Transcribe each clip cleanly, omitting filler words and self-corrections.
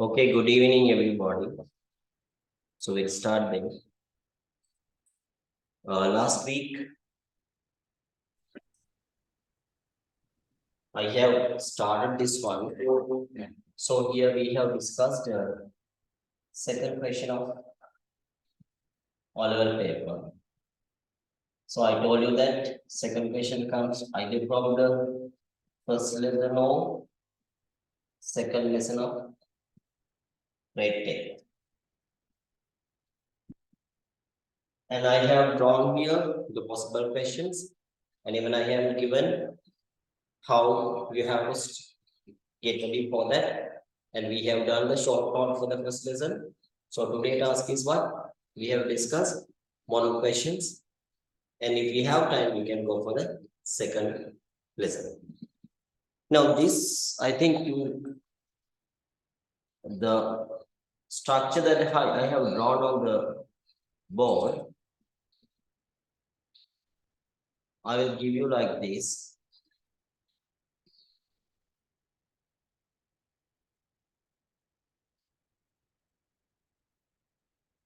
Okay, good evening, everybody. So we'll start then. Last week, I have started this one. So here we have discussed second question of O-level paper. So I told you that second question comes either from the first lesson or second lesson of grade 10. And I have drawn here the possible questions, and even I have given how you have to get ready for that. And we have done the short note for the first lesson. So today task is what? We have discussed one questions. And if we have time, we can go for the second lesson. Now this, I think the structure that I have drawn on the board, I will give you like this.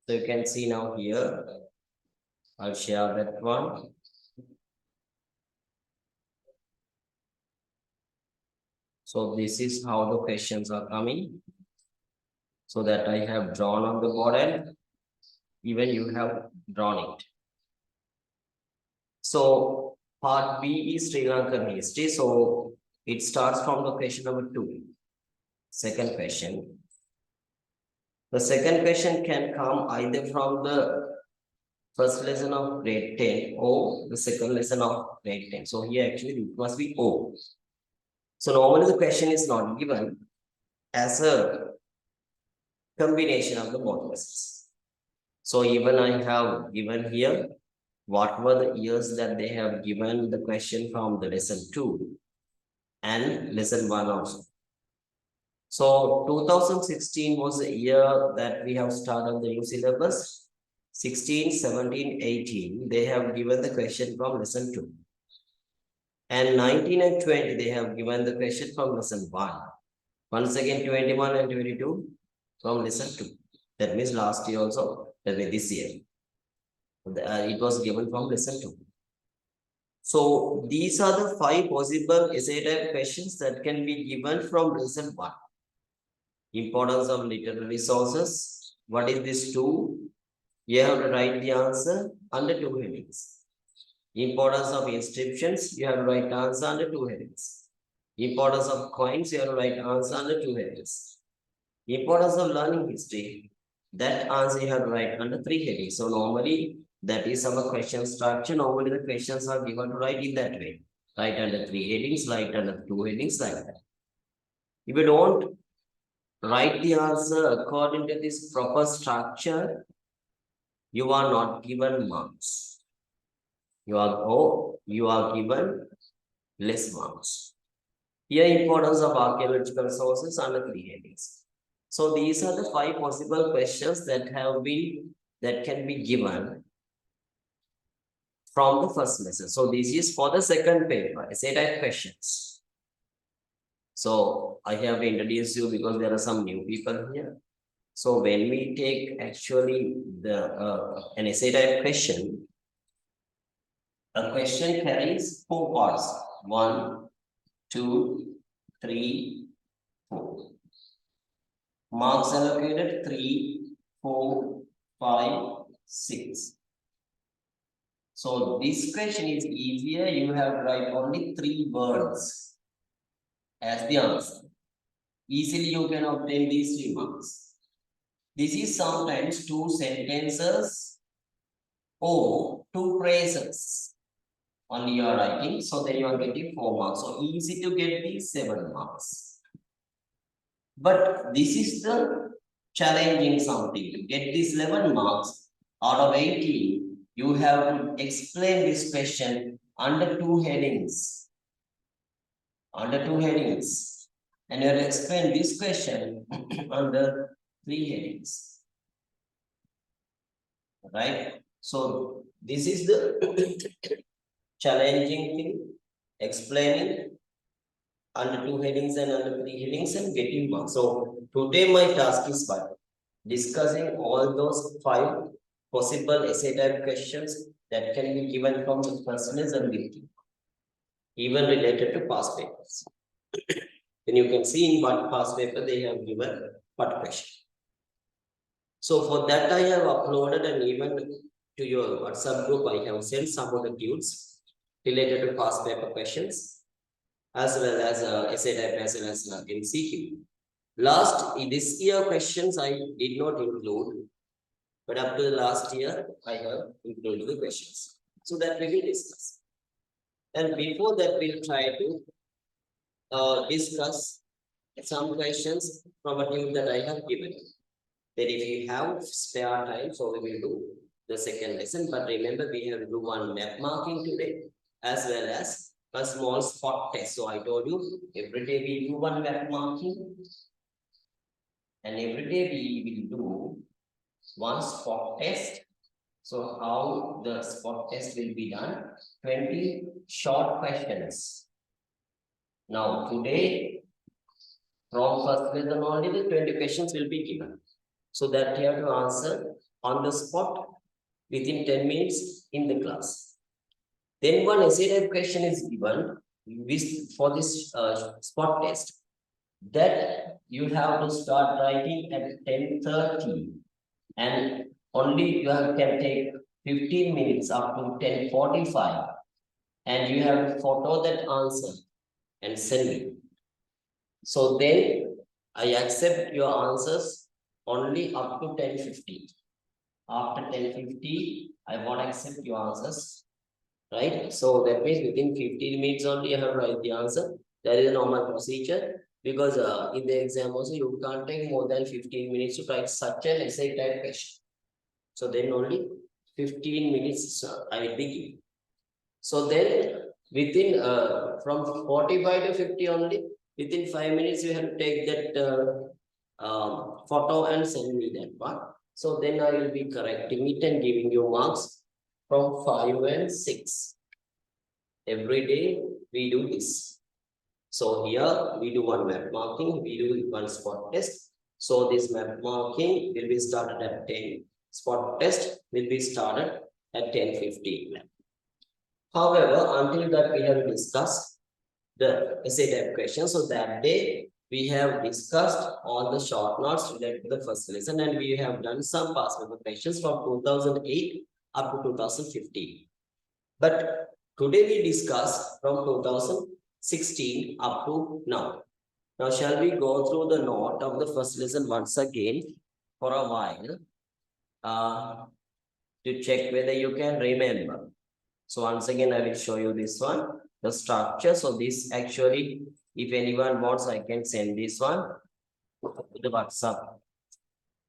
So you can see now here, I'll share that one. So this is how the questions are coming. So that I have drawn on the board and even you have drawn it. So part B is Sri Lankan history. So it starts from the question number 2. Second question. The second question can come either from the first lesson of grade 10 or the second lesson of grade 10. So here actually it must be O. So normally the question is not given as a combination of the both lessons. So even I have given here what were the years that they have given the question from the lesson 2 and lesson 1 also. So 2016 was the year that we have started the new syllabus. 16, 17, 18, they have given the question from lesson 2. And 19 and 20, they have given the question from lesson 1. Once again, 21 and 22 from lesson 2. That means last year also, that means this year. It was given from lesson 2. So these are the 5 possible essay type questions that can be given from lesson 1. Importance of literary sources. What is this 2? You have to write the answer under 2 headings. Importance of inscriptions. You have to write answer under 2 headings. Importance of coins. You have to write answer under 2 headings. Importance of learning history. That answer you have to write under 3 headings. So normally that is our question structure. Normally the questions are given to write in that way. Write under 3 headings, write under 2 headings like that. If you don't write the answer according to this proper structure, you are not given marks. You are given less marks. Here, importance of archaeological sources under 3 headings. So these are the 5 possible questions that can be given from the first lesson. So this is for the second paper, essay type questions. So I have to introduce you because there are some new people here. So when we take actually an essay type question, a question carries 4 parts. 1, 2, 3, 4. Marks allocated 3, 4, 5, 6. So this question is easier. You have to write only 3 words as the answer. Easily you can obtain these 3 marks. This is sometimes 2 sentences or 2 phrases only you are writing. So then you are getting 4 marks. So easy to get these 7 marks. But this is the challenging something. To get these 11 marks out of 18, you have to explain this question under 2 headings. Under 2 headings. And you have to explain this question under 3 headings. Right? So this is the challenging thing, explaining under 2 headings and under 3 headings and getting marks. So today my task is what? Discussing all those 5 possible essay type questions that can be given from the first lesson with you, even related to past papers. Then you can see in what past paper they have given what question. So for that I have uploaded an event to your WhatsApp group. I have sent some of the tunes related to past paper questions as well as essay type as well as MCQ. This year questions I did not include, but up to the last year I have included the questions. So that we will discuss. And before that we'll try to discuss some questions from a tune that I have given. Then if you have spare time, so we will do the second lesson. But remember, we have to do one map marking today, as well as a small spot test. So I told you, every day we do one map marking. And every day we will do one spot test. So how the spot test will be done? 20 short questions. Now today, from first lesson only, the 20 questions will be given. So that you have to answer on the spot within 10 minutes in the class. Then one essay type question is given for this spot test, that you have to start writing at 10:30 and only you can take 15 minutes up to 10:45 and you have to photo that answer and send it. So then I accept your answers only up to 10:50. After 10:50, I won't accept your answers, right? So that means within 15 minutes only you have to write the answer. That is a normal procedure because in the exam also you can't take more than 15 minutes to write such an essay type question. So then only 15 minutes I will be giving. So then within from 45 to 50 only, within 5 minutes you have to take that photo and send me that one. So then I will be correcting it and giving you marks from 5 and 6. Every day we do this. So here we do one map marking, we do one spot test. So this map marking will be started at 10. Spot test will be started at 10:50. However, until that we have discussed the essay type question. So that day we have discussed all the short notes related to the first lesson and we have done some past paper questions from 2008 up to 2015. But today we discuss from 2016 up to now. Now shall we go through the note of the first lesson once again for a while to check whether you can remember. So once again, I will show you this one, the structure. So this actually, if anyone wants, I can send this one to the WhatsApp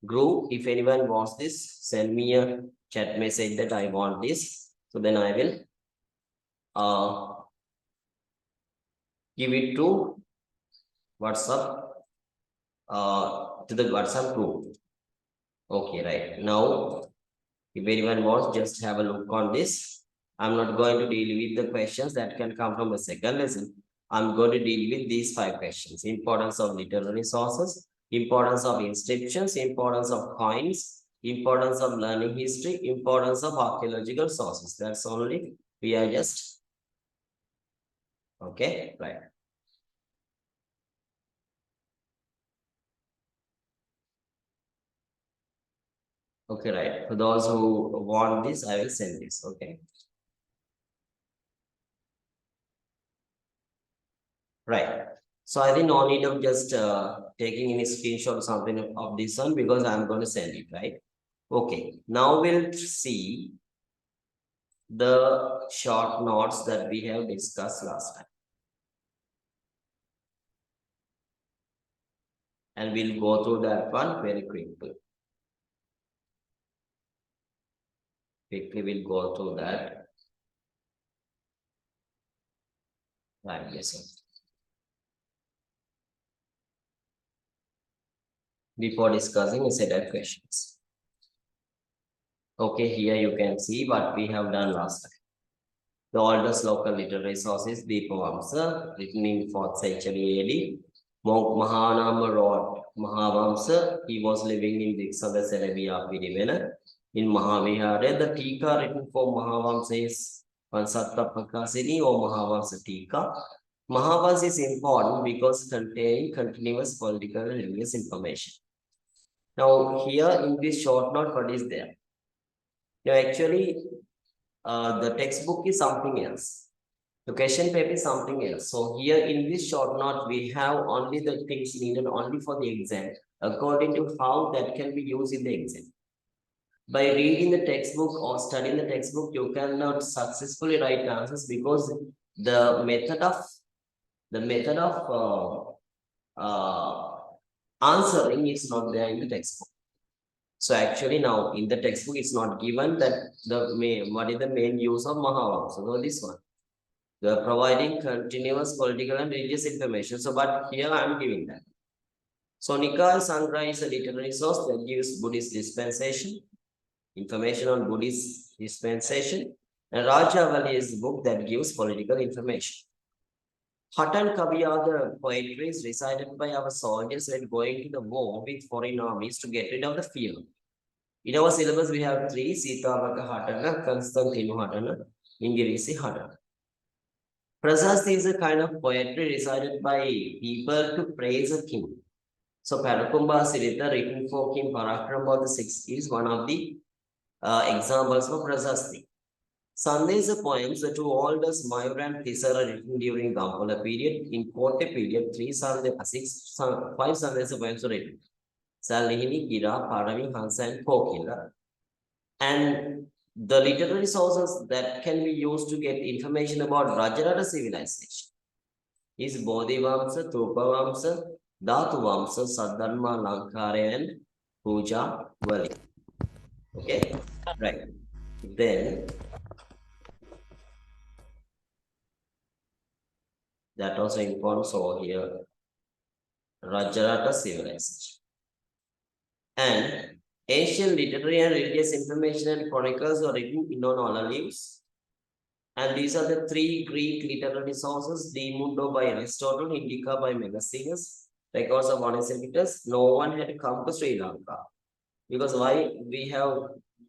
group. If anyone wants this, send me a chat message that I want this. So then I will give it to WhatsApp, to the WhatsApp group. Okay, right. Now, if anyone wants, just have a look on this. I'm not going to deal with the questions that can come from the second lesson. I'm going to deal with these 5 questions. Importance of literary sources, importance of inscriptions, importance of coins, importance of learning history, importance of archaeological sources. That's only we are just. Okay, right. Okay, right. For those who want this, I will send this. Okay. Right. So I think no need of just taking any screenshot or something of this one because I'm going to send it, right? Okay. Now we'll see the short notes that we have discussed last time. And we'll go through that one very quickly. Quickly we'll go through that. Right, yes, sir. Before discussing a set of questions. Okay, here you can see what we have done last time. The oldest local literary source is Deepavamsa, written in 4th century AD. Monk Mahanama wrote Mahavamsa. He was living in Diksada Selebia Pidivena in Mahavihara. The Tika written for Mahavamsa is Pansatta Prakasini or Mahavamsa Tika. Mahavamsa is important because containing continuous political and religious information. Now, here in this short note, what is there? Now, actually, the textbook is something else. The question paper is something else. So here in this short note, we have only the things needed only for the exam, according to how that can be used in the exam. By reading the textbook or studying the textbook, you cannot successfully write answers because the method of answering is not there in the textbook. So actually now in the textbook, it's not given that what is the main use of Mahavamsa. So this one. They are providing continuous political and religious information. So, but here I am giving that. So, Nikaya Sangra is a literary source that gives Buddhist dispensation, information on Buddhist dispensation, and Rajavali is a book that gives political information. Hut and Kavi are the poetries recited by our soldiers when going to the war with foreign armies to get rid of the fear. In our syllabus, we have 3: Sitavaka Hatana, Constantino Hatana, Ingirisi Hatana. Prasasti is a kind of poetry recited by people to praise a king. So Parakumba Sirita, written for King Parakrama VI, is one of the examples of Prasasti. Sandesa poems, the two oldest Mayur and Tisara written during Gampola period. In Kote period, 5 Sandesa poems were written. Salihini, Gira, Parami, Hansa, and Kokila. And the literary sources that can be used to get information about Rajarata civilization is Bodhivamsa, Thupavamsa, Dhatuvamsa, Sadharma, Lankara, and Puja Vali. Okay, right. Then that also important. So here, Rajarata civilization. And ancient literary and religious information and chronicles were written in on leaves. And these are the 3 Greek literary sources: De Mundo by Aristotle, Indica by Megasthenes, records of Onesimus. No one had come to Sri Lanka. Because why we have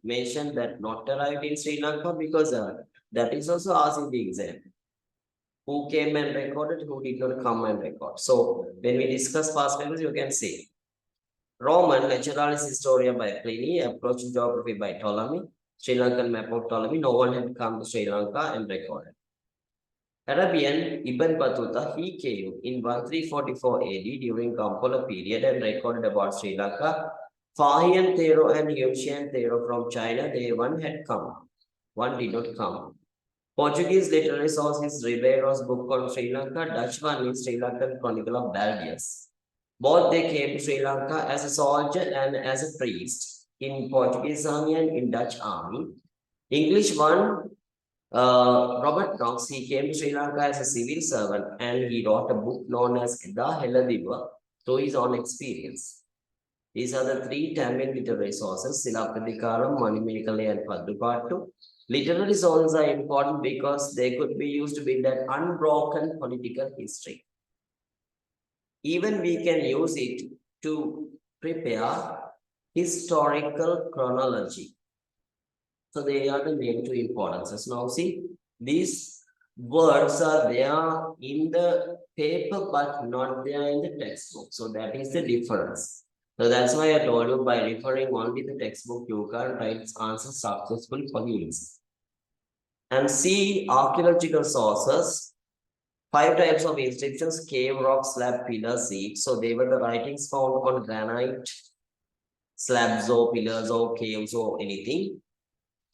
mentioned that not arrived in Sri Lanka? Because that is also asked in the exam. Who came and recorded, who did not come and record. So when we discuss past papers, you can see Roman Naturalis Historia by Pliny, Approach to Geography by Ptolemy, Sri Lankan map of Ptolemy. No one had come to Sri Lanka and recorded. Arabian Ibn Battuta, he came in 1344 AD during Kampola period and recorded about Sri Lanka. Fahian Thero and Yumshian Thero from China, they one had come. One did not come. Portuguese literary source is Ribeiro's book on Sri Lanka. Dutch one is Sri Lankan Chronicle of Baldius. Both they came to Sri Lanka as a soldier and as a priest in Portuguese army and in Dutch army. English one, Robert Knox, he came to Sri Lanka as a civil servant and he wrote a book known as Eda Heladiva through his own experience. These are the 3 Tamil literary sources: Silappatikaram, Manimekalai, and Padupattu. Literary sources are important because they could be used to build an unbroken political history. Even we can use it to prepare historical chronology. So they are the main 2 importances. Now see, these words are there in the paper but not there in the textbook. So that is the difference. So that's why I told you by referring only the textbook, you can write answers successfully for the exam. And see archaeological sources. 5 types of inscriptions: cave, rock, slab, pillar, seat. So they were the writings found on granite, slabs or pillars or caves or anything.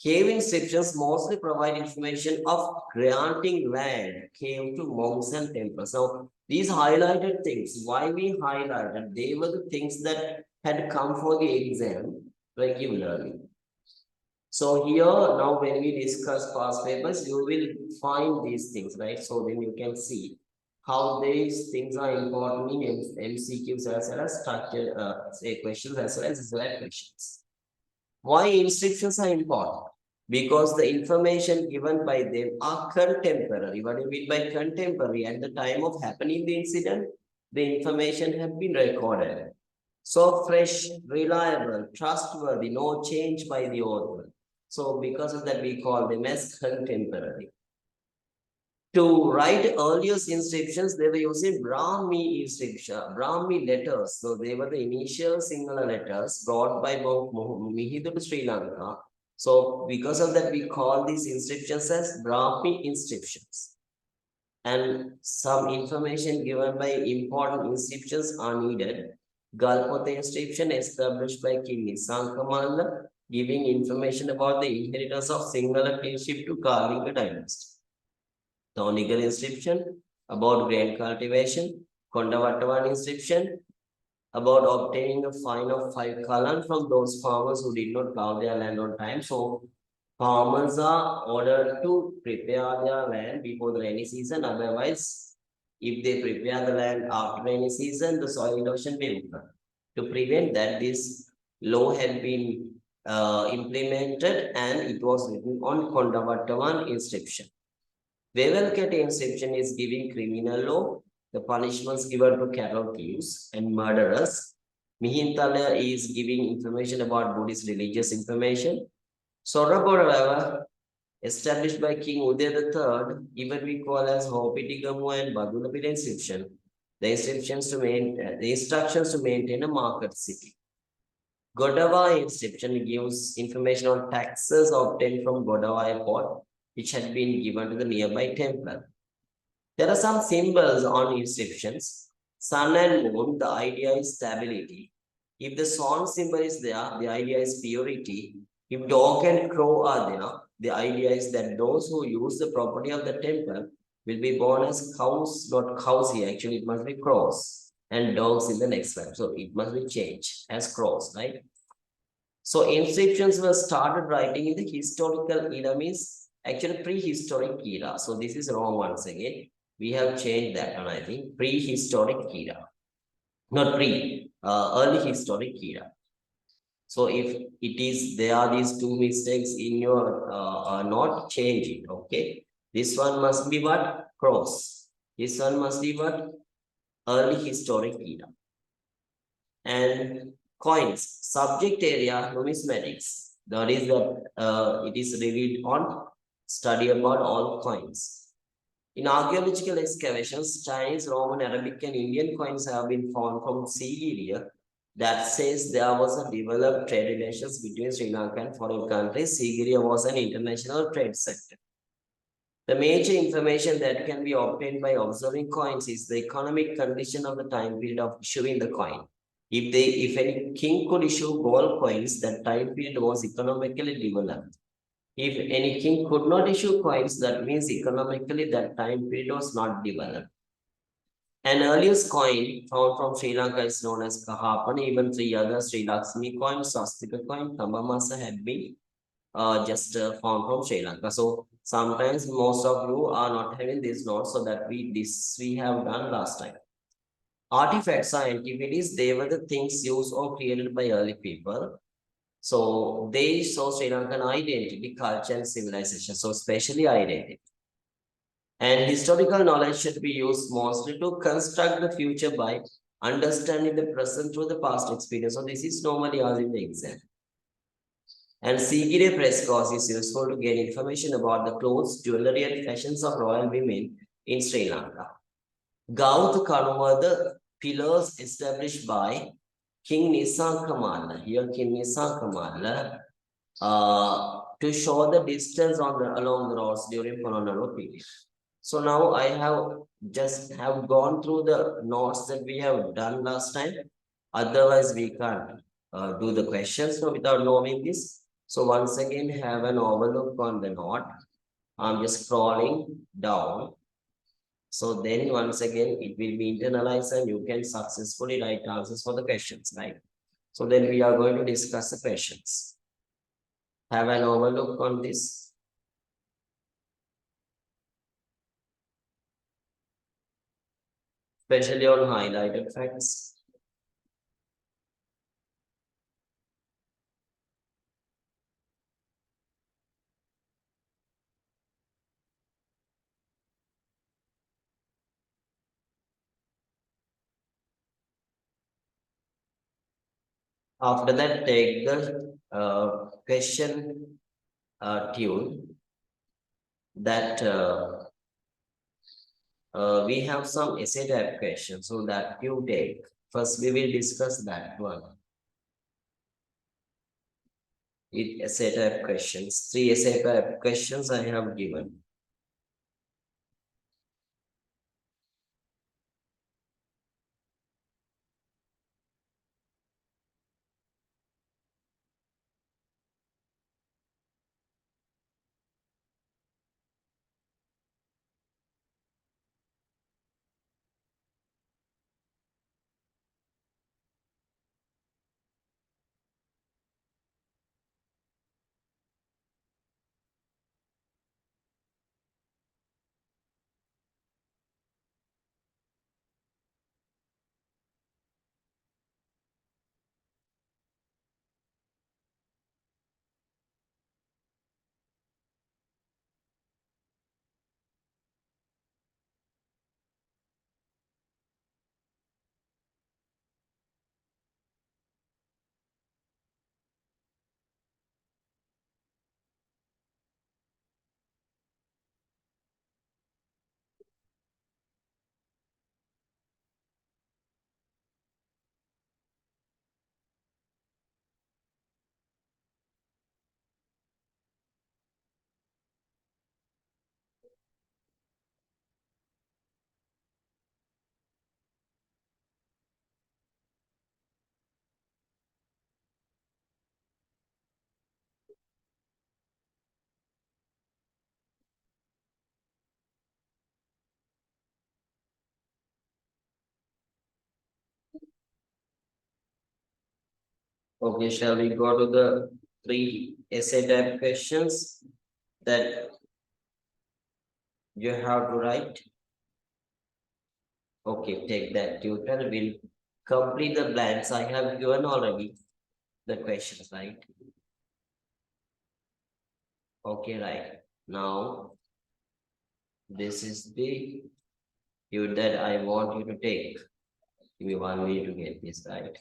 Cave inscriptions mostly provide information of granting land, cave to monks and temples. So these highlighted things, why we highlighted, they were the things that had come for the exam regularly. So here, now when we discuss past papers, you will find these things, right? So then you can see how these things are important in MCQs as well as structured say questions as well as questions. Why inscriptions are important? because the information given by them are contemporary. What do you mean by contemporary? At the time of happening the incident, the information had been recorded. So fresh, reliable, trustworthy, no change by the author. So because of that, we call them as contemporary. To write earlier inscriptions, they were using Brahmi inscription, Brahmi letters. So they were the initial Sinhala letters brought by Mihidu to Sri Lanka. So because of that, we call these inscriptions as Brahmi inscriptions. And some information given by important inscriptions are needed. Galpotha inscription established by King Nisankamalla, giving information about the inheritance of Sinhala kingship to Kalinga dynasty. Thonigal inscription about grain cultivation. Kondavattavan inscription about obtaining a fine of 5 kalan from those farmers who did not plow their land on time. So farmers are ordered to prepare their land before the rainy season. Otherwise, if they prepare the land after rainy season, the soil erosion will occur. To prevent that, this law had been implemented and it was written on Kondavattavan inscription. Vevelkate inscription is giving criminal law, the punishments given to cattle thieves and murderers. Mihintala is giving information about Buddhist religious information. Sorapora, established by King Uday III, even we call as Hopitigamu and Badulapid inscription. The instructions to maintain a market city. Godava inscription gives information on taxes obtained from Godava port, which had been given to the nearby temple. There are some symbols on inscriptions. Sun and moon, the idea is stability. If the sun symbol is there, the idea is purity. If dog and crow are there, the idea is that those who use the property of the temple will be born as cows, not cows here. Actually, it must be crows and dogs in the next one. So it must be changed as crows, right? So inscriptions were started writing in the historical era, means actually prehistoric era. So this is wrong once again. We have changed that one, I think. Prehistoric era. Not early historic era. So if it is, there are these two mistakes in your note, change it, okay? This one must be what? Cross. This one must be what? Early historic era. And coins, subject area, numismatics. That is that it is revealed on study about all coins. In archaeological excavations, Chinese, Roman, Arabic, and Indian coins have been found from Sigiriya. That says there was a developed trade relations between Sri Lanka and foreign countries. Sigiriya was an international trade center. The major information that can be obtained by observing coins is the economic condition of the time period of issuing the coin. If any king could issue gold coins, that time period was economically developed. If any king could not issue coins, that means economically that time period was not developed. An earliest coin found from Sri Lanka is known as Kahapana. Even 3 other Sri Lakshmi coins, Swastika coin, Tambamasa had been just found from Sri Lanka. So sometimes most of you are not having this note, so that we have done last time. Artifacts are antiquities. They were the things used or created by early people. So they show Sri Lankan identity, culture, and civilization. So especially identity. And historical knowledge should be used mostly to construct the future by understanding the present through the past experience. So this is normally asked in the exam. And Sigire press course is useful to gain information about the clothes, jewelry, and fashions of royal women in Sri Lanka. Gauth Kanu were the pillars established by King Nisankamalla. Here, King Nisankamalla, to show the distance along the roads during colonial period. So now I have gone through the notes that we have done last time. Otherwise, we can't do the questions without knowing this. So once again, have an overlook on the note. I'm just scrolling down. So then once again, it will be internalized and you can successfully write answers for the questions, right? So then we are going to discuss the questions. Have an overlook on this. Especially on highlighted facts. After that, take the question tune that we have some essay type questions. So that you take. First, we will discuss that one. It essay type questions. 3 essay type questions I have given. Okay, shall we go to the 3 essay type questions that you have to write? Okay, take that tutor. Will complete the blanks. I have given already the questions, right? Okay, right. Now, this is the you that I want you to take. Give me 1 minute to get this right.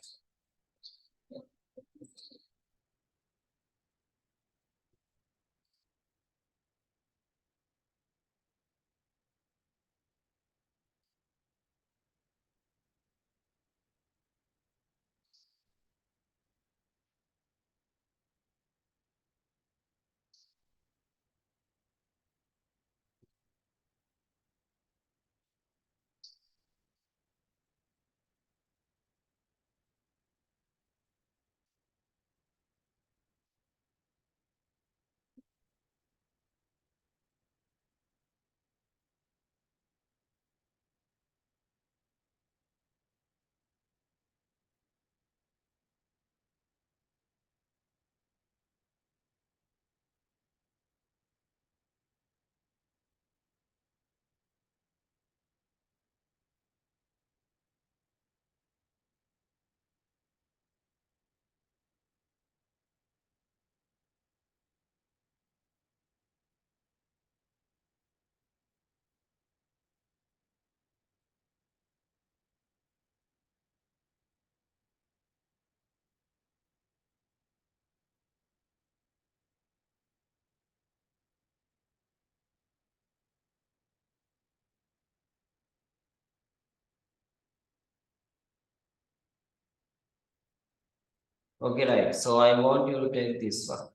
Okay, right. So I want you to take this one.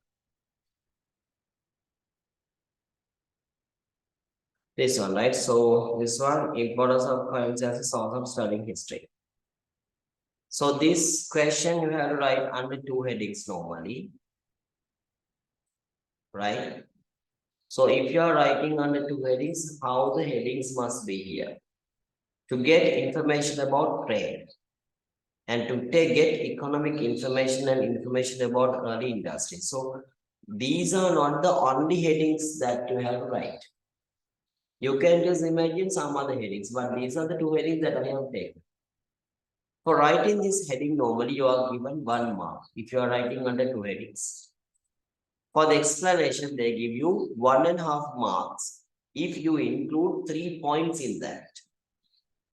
This one, right? So this one, importance of coins as a source of studying history. So this question you have to write under 2 headings normally, right? So if you are writing under 2 headings, how the headings must be here? To get information about trade and to get economic information and information about early industry. So these are not the only headings that you have to write. You can just imagine some other headings, but these are the 2 headings that I have taken. For writing this heading, normally you are given 1 mark if you are writing under 2 headings. For the explanation, they give you 1.5 marks if you include 3 points in that.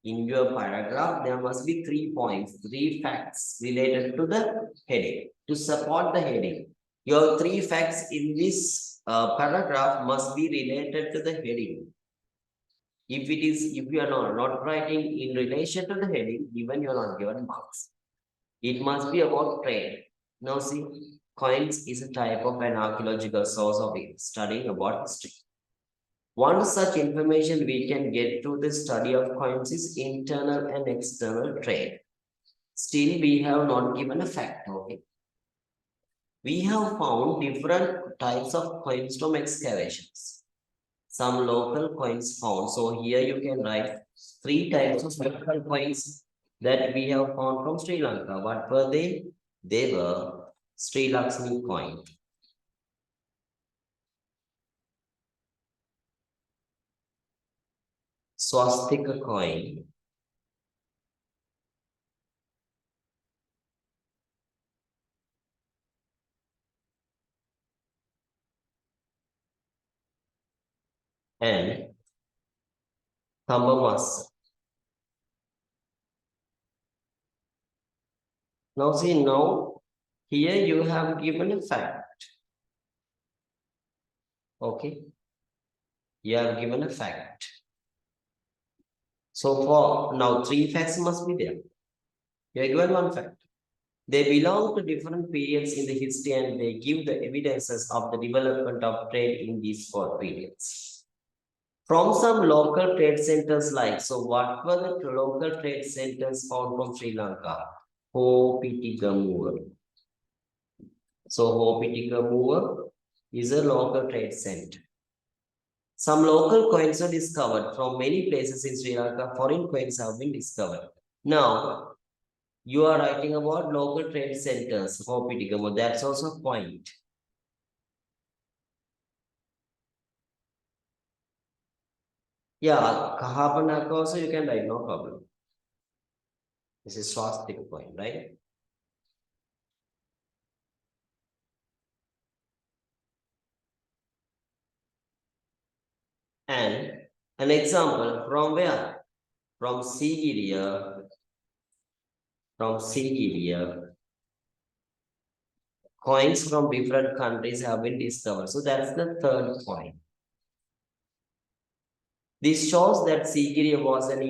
In your paragraph, there must be 3 points, 3 facts related to the heading. To support the heading, your 3 facts in this paragraph must be related to the heading. If you are not writing in relation to the heading, even you are not given marks. It must be about trade. Now see, coins is a type of an archaeological source of studying about history. One such information we can get through the study of coins is internal and external trade. Still, we have not given a fact, okay? We have found different types of coins from excavations. Some local coins found. So here you can write 3 types of local coins that we have found from Sri Lanka. What were they? They were Sri Lakshmi coin, swastika coin, and Thambamas. Now see, now here you have given a fact. Okay. You have given a fact. So for now, 3 facts must be there. You are given 1 fact. They belong to different periods in the history and they give the evidences of the development of trade in these 4 periods. From some local trade centers like, so what were the local trade centers found from Sri Lanka? Hopitigamur. So Hopitigamur is a local trade center. Some local coins are discovered from many places in Sri Lanka. Foreign coins have been discovered. Now, you are writing about local trade centers. Hopitigamur, that's also a point. Yeah, Kahapanaka also you can write, no problem. This is swastika point, right? And an example from where? From Sigiriya. From Sigiriya. Coins from different countries have been discovered. So that's the 3rd point. This shows that Sigiriya was an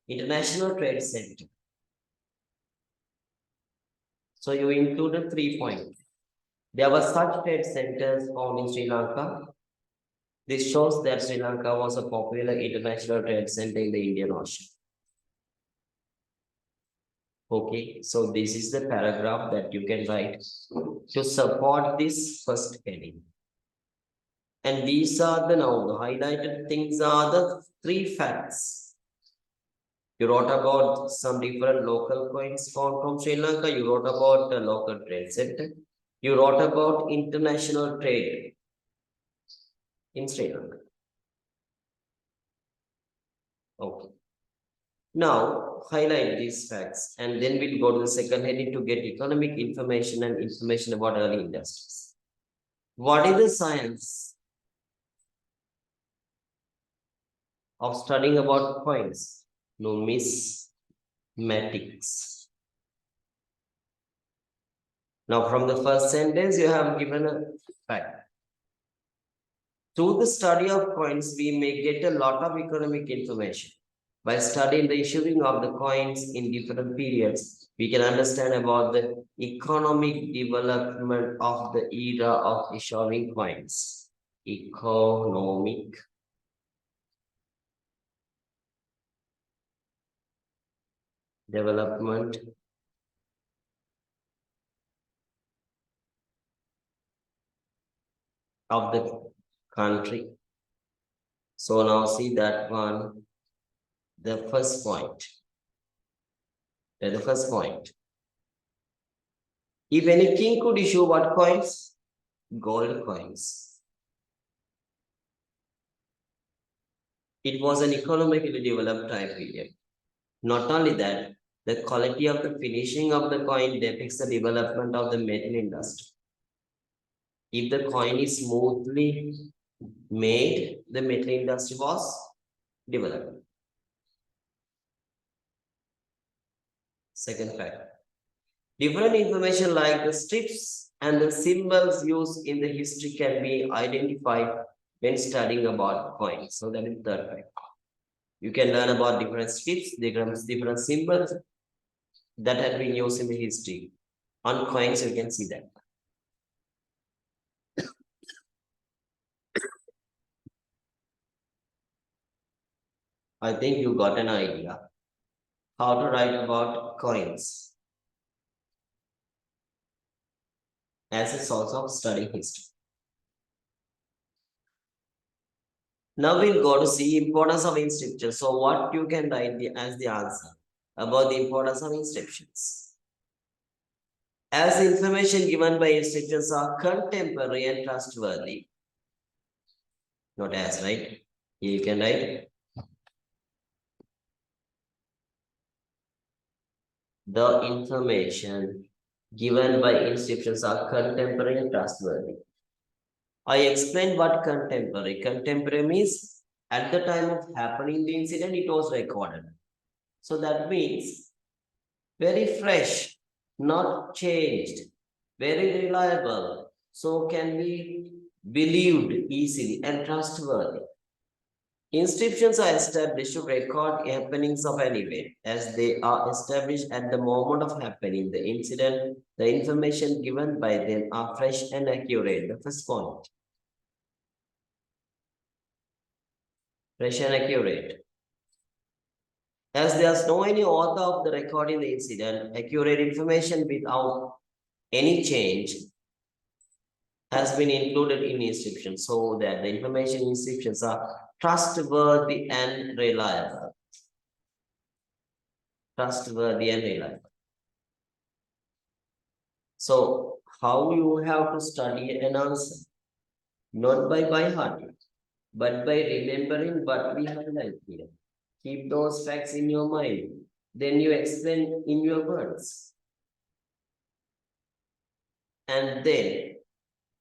international trade center. So you included 3 points. There were such trade centers found in Sri Lanka. This shows that Sri Lanka was a popular international trade center in the Indian Ocean. Okay, so this is the paragraph that you can write to support this first heading. And these are the now the highlighted things are the 3 facts. You wrote about some different local coins found from Sri Lanka. You wrote about the local trade center. You wrote about international trade in Sri Lanka. Okay. Now, highlight these facts and then we'll go to the second heading to get economic information and information about early industries. What is the science of studying about coins? Numismatics. Now, from the first sentence, you have given a fact. Through the study of coins, we may get a lot of economic information. By studying the issuing of the coins in different periods, we can understand about the economic development of the era of issuing coins. Economic development of the country. So now see that one, the first point. The first point. If any king could issue what coins? Gold coins. It was an economically developed time period. Not only that, the quality of the finishing of the coin depicts the development of the metal industry. If the coin is smoothly made, the metal industry was developed. Second fact. Different information like the strips and the symbols used in the history can be identified when studying about coins. So that is third fact. You can learn about different strips, different symbols that have been used in the history. On coins, you can see that. I think you got an idea how to write about coins as a source of studying history. Now we'll go to see importance of inscriptions. So what you can write as the answer about the importance of inscriptions. As the information given by inscriptions are contemporary and trustworthy. Not as, right? Here you can write. The information given by inscriptions are contemporary and trustworthy. I explained what contemporary. Contemporary means at the time of happening the incident, it was recorded. So that means very fresh, not changed, very reliable, so can be believed easily and trustworthy. Inscriptions are established to record happenings of an event as they are established at the moment of happening the incident. The information given by them are fresh and accurate. The first point. Fresh and accurate. As there's no any author of the recording the incident, accurate information without any change has been included in inscription so that the information in inscriptions are trustworthy and reliable. Trustworthy and reliable. So how you have to study an answer? Not by heart, but by remembering what we highlight here. Keep those facts in your mind. Then you explain in your words. And then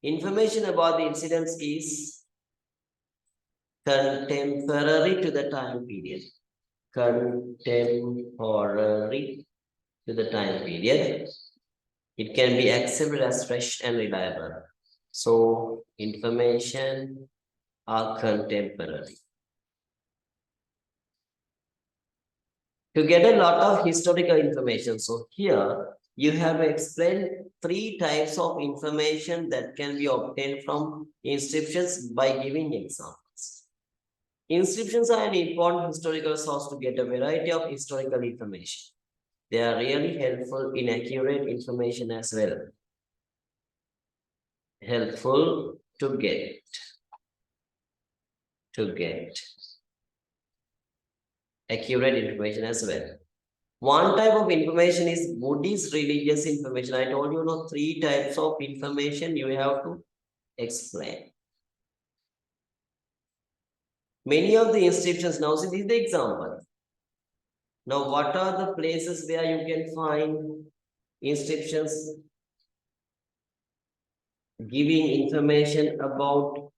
information about the incidents is contemporary to the time period. Contemporary to the time period. It can be accepted as fresh and reliable. So information are contemporary. To get a lot of historical information, so here you have explained 3 types of information that can be obtained from inscriptions by giving examples. Inscriptions are an important historical source to get a variety of historical information. They are really helpful in accurate information as well. Helpful to get accurate information as well. One type of information is Buddhist religious information. I told you, 3 types of information you have to explain. Many of the inscriptions, now see, this is the example. Now, what are the places where you can find inscriptions giving information about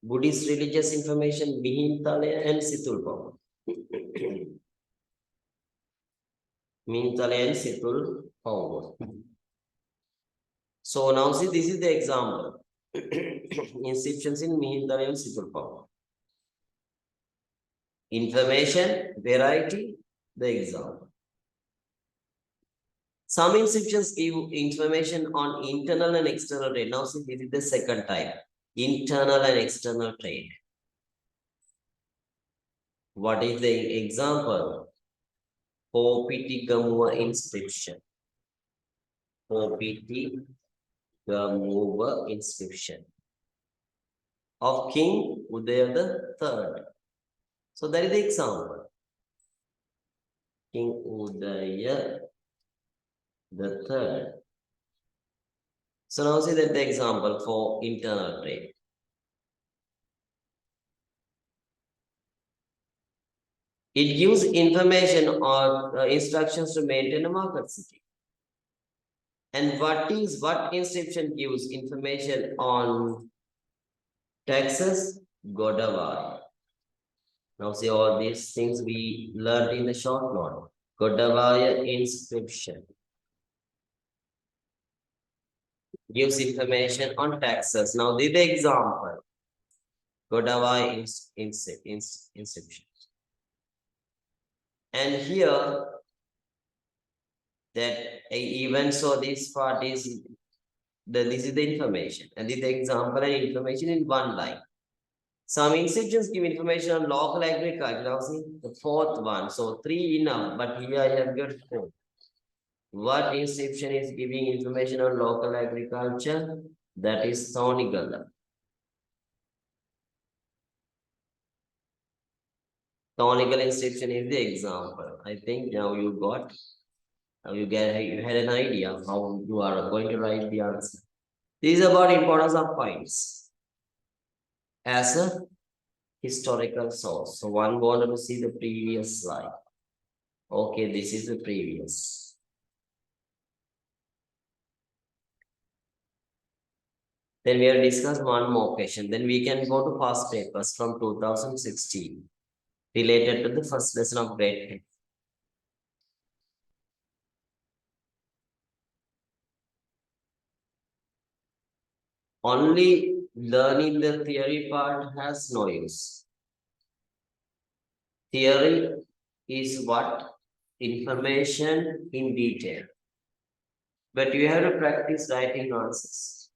Buddhist religious information? Mihintale and Situlpama. Mihintale and Situlpama. So now see, this is the example. Inscriptions in Mihintale and Situlpama. Information, variety, the example. Some inscriptions give information on internal and external trade. Now see, this is the second type. Internal and external trade. What is the example? Popitigamuva inscription. Popitigamuva inscription of King Udaya III. So that is the example. King Udaya III. So now see that the example for internal trade. It gives information or instructions to maintain a market city. And what inscription gives information on taxes? Godavari. Now see all these things we learned in the short note. Kodavaya inscription gives information on taxes. Now, this example. Kodavaya inscription. And here, that even so, this part is this is the information, and this is the example and information in one line. Some inscriptions give information on local agriculture. Now see the fourth one. So 3 enough, but here I have got 4. What inscription is giving information on local agriculture? That is Thonigala. Thonigal inscription is the example. I think now you had an idea how you are going to write the answer. This is about importance of points as a historical source. So one wanted to see the previous slide. Okay, this is the previous. Then we have discussed one more question. Then we can go to past papers from 2016 related to the first lesson of grade 10. Only learning the theory part has no use. Theory is what? Information in detail. But you have to practice writing answers.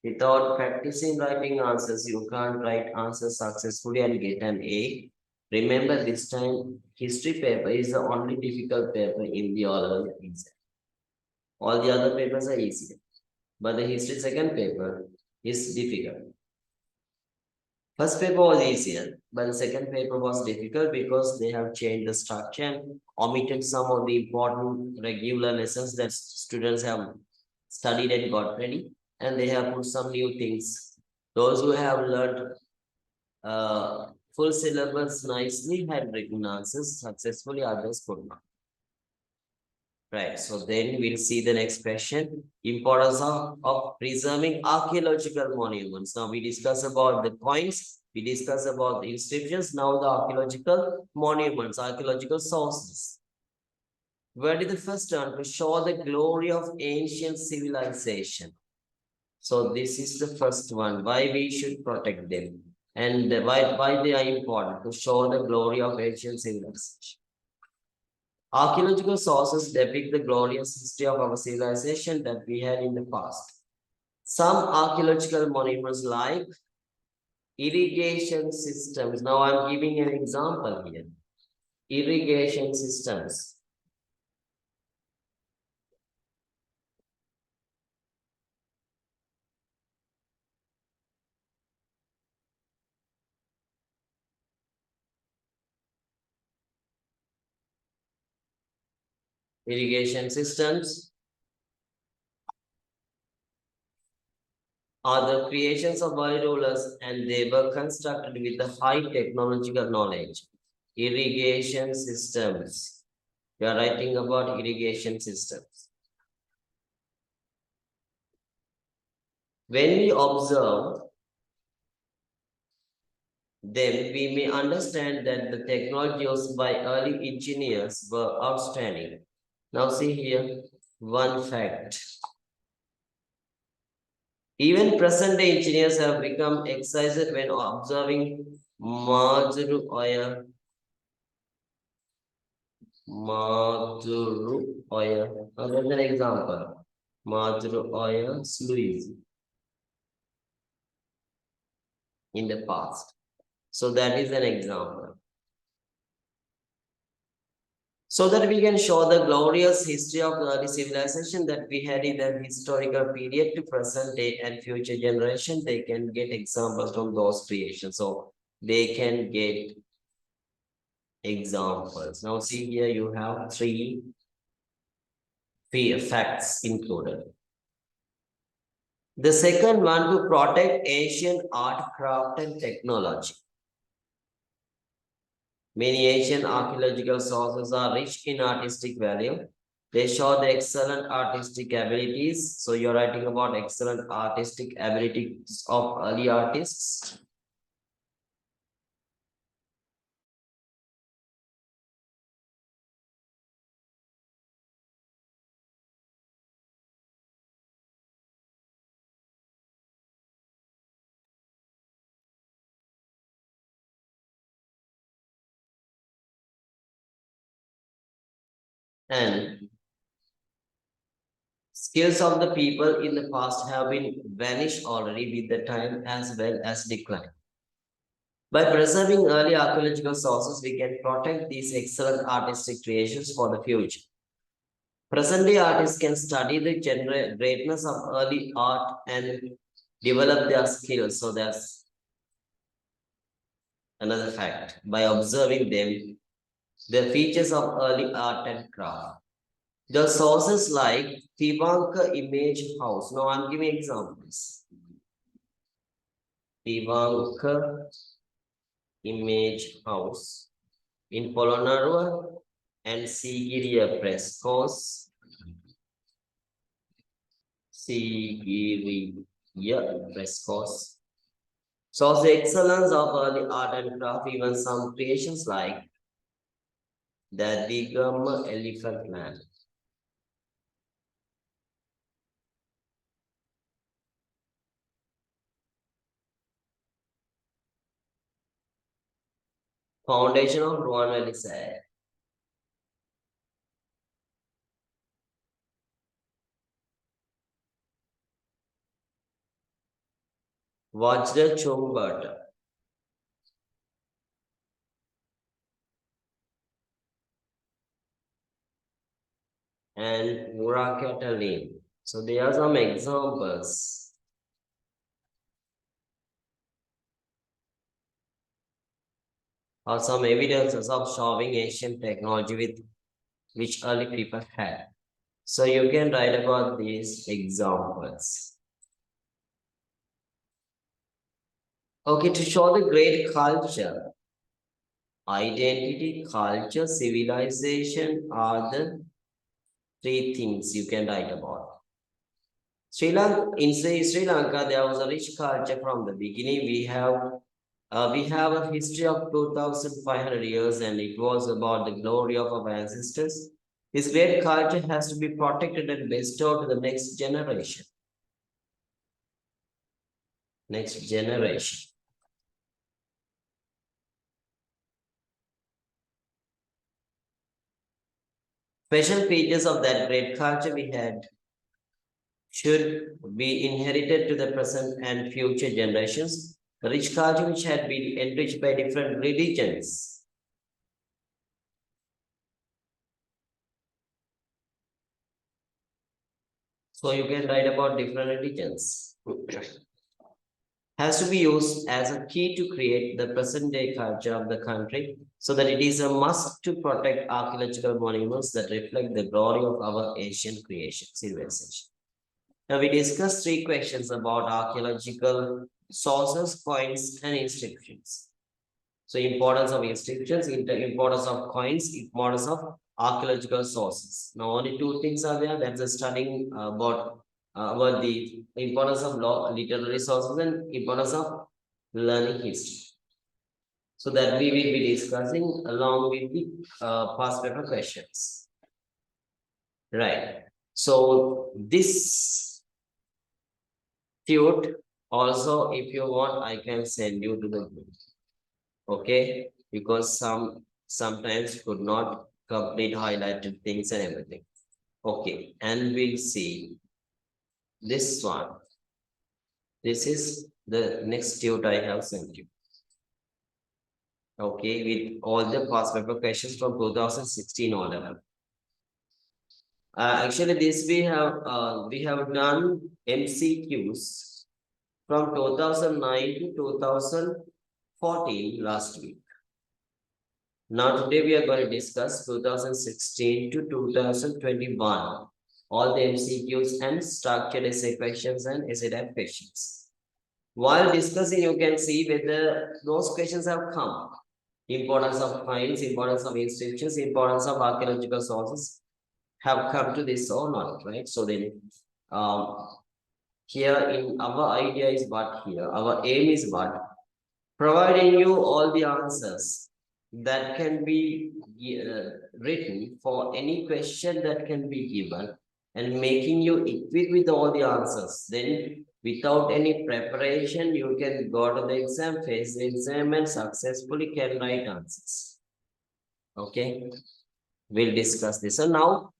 Without practicing writing answers, you can't write answers successfully and get an A. Remember, this time, history paper is the only difficult paper in the all exam. All the other papers are easier. But the history second paper is difficult. First paper was easier, but the second paper was difficult because they have changed the structure and omitted some of the important regular lessons that students have studied and got ready, and they have put some new things. Those who have learned full syllabus nicely had written answers successfully, others could not. Right, so then we'll see the next question. Importance of preserving archaeological monuments. Now we discuss about the coins, we discuss about the inscriptions, now the archaeological monuments, archaeological sources. Where did the first one? To show the glory of ancient civilization. So this is the first one, why we should protect them. And why they are important, to show the glory of ancient civilization. Archaeological sources depict the glorious history of our civilization that we had in the past. Some archaeological monuments like irrigation systems. Now I'm giving an example here. Irrigation systems. Irrigation systems are the creations of early rulers, and they were constructed with the high technological knowledge. Irrigation systems. We are writing about irrigation systems. When we observe them, we may understand that the technology used by early engineers were outstanding. Now see here, one fact. Even present-day engineers have become excited when observing Majuru oil. There's an example. Majuru oil sluice in the past. So that is an example. So that we can show the glorious history of the early civilization that we had in the historical period to present day and future generation, they can get examples from those creations. So they can get examples. Now see here, you have 3 facts included. The second one, to protect ancient art, craft, and technology. Many ancient archaeological sources are rich in artistic value. They show the excellent artistic abilities. So you're writing about excellent artistic abilities of early artists. And skills of the people in the past have been vanished already with the time as well as decline. By preserving early archaeological sources, we can protect these excellent artistic creations for the future. Present-day artists can study the greatness of early art and develop their skills. So that's another fact. By observing them, the features of early art and craft. The sources like Tivanka Image House. Now I'm giving examples. Tivanka Image House in Polonnaruwa and Sigiriya Frescoes. Sigiriya Frescoes. So the excellence of early art and craft, even some creations like the Digam Elephant Man. Foundation of Ruan Valley Side. Vajra Chumbata. And Murakatalim. So there are some examples. Or some evidences of showing ancient technology with which early people had. So you can write about these examples. Okay, to show the great culture, identity, culture, civilization are the three things you can write about. In Sri Lanka, there was a rich culture from the beginning. We have a history of 2,500 years, and it was about the glory of our ancestors. This great culture has to be protected and bestowed to the next generation. Next generation. Special features of that great culture we had should be inherited to the present and future generations. The rich culture which had been enriched by different religions. So you can write about different religions. Has to be used as a key to create the present day culture of the country so that it is a must to protect archaeological monuments that reflect the glory of our ancient creation civilization. Now we discussed three questions about archaeological sources, coins, and inscriptions. So importance of inscriptions, importance of coins, importance of archaeological sources. Now only two things are there. That's the studying about the importance of literary sources and importance of learning history. So that we will be discussing along with the past paper questions. Right. So this tude also, if you want, I can send you to the group. Okay, because sometimes could not complete highlighted things and everything. Okay, and we'll see this one. This is the next tude I have sent you. Okay, with all the past paper questions from 2016 on. Actually, this we have done MCQs from 2009 to 2014 last week. Now today we are going to discuss 2016 to 2021, all the MCQs and structured essay questions and essay type questions. While discussing, you can see whether those questions have come. Importance of finds, importance of inscriptions, importance of archaeological sources have come to this or not, right? So then here in our idea is what here, our aim is what? Providing you all the answers that can be written for any question that can be given and making you equipped with all the answers. Then without any preparation, you can go to the exam, face the exam and successfully can write answers. Okay. We'll discuss this. So now,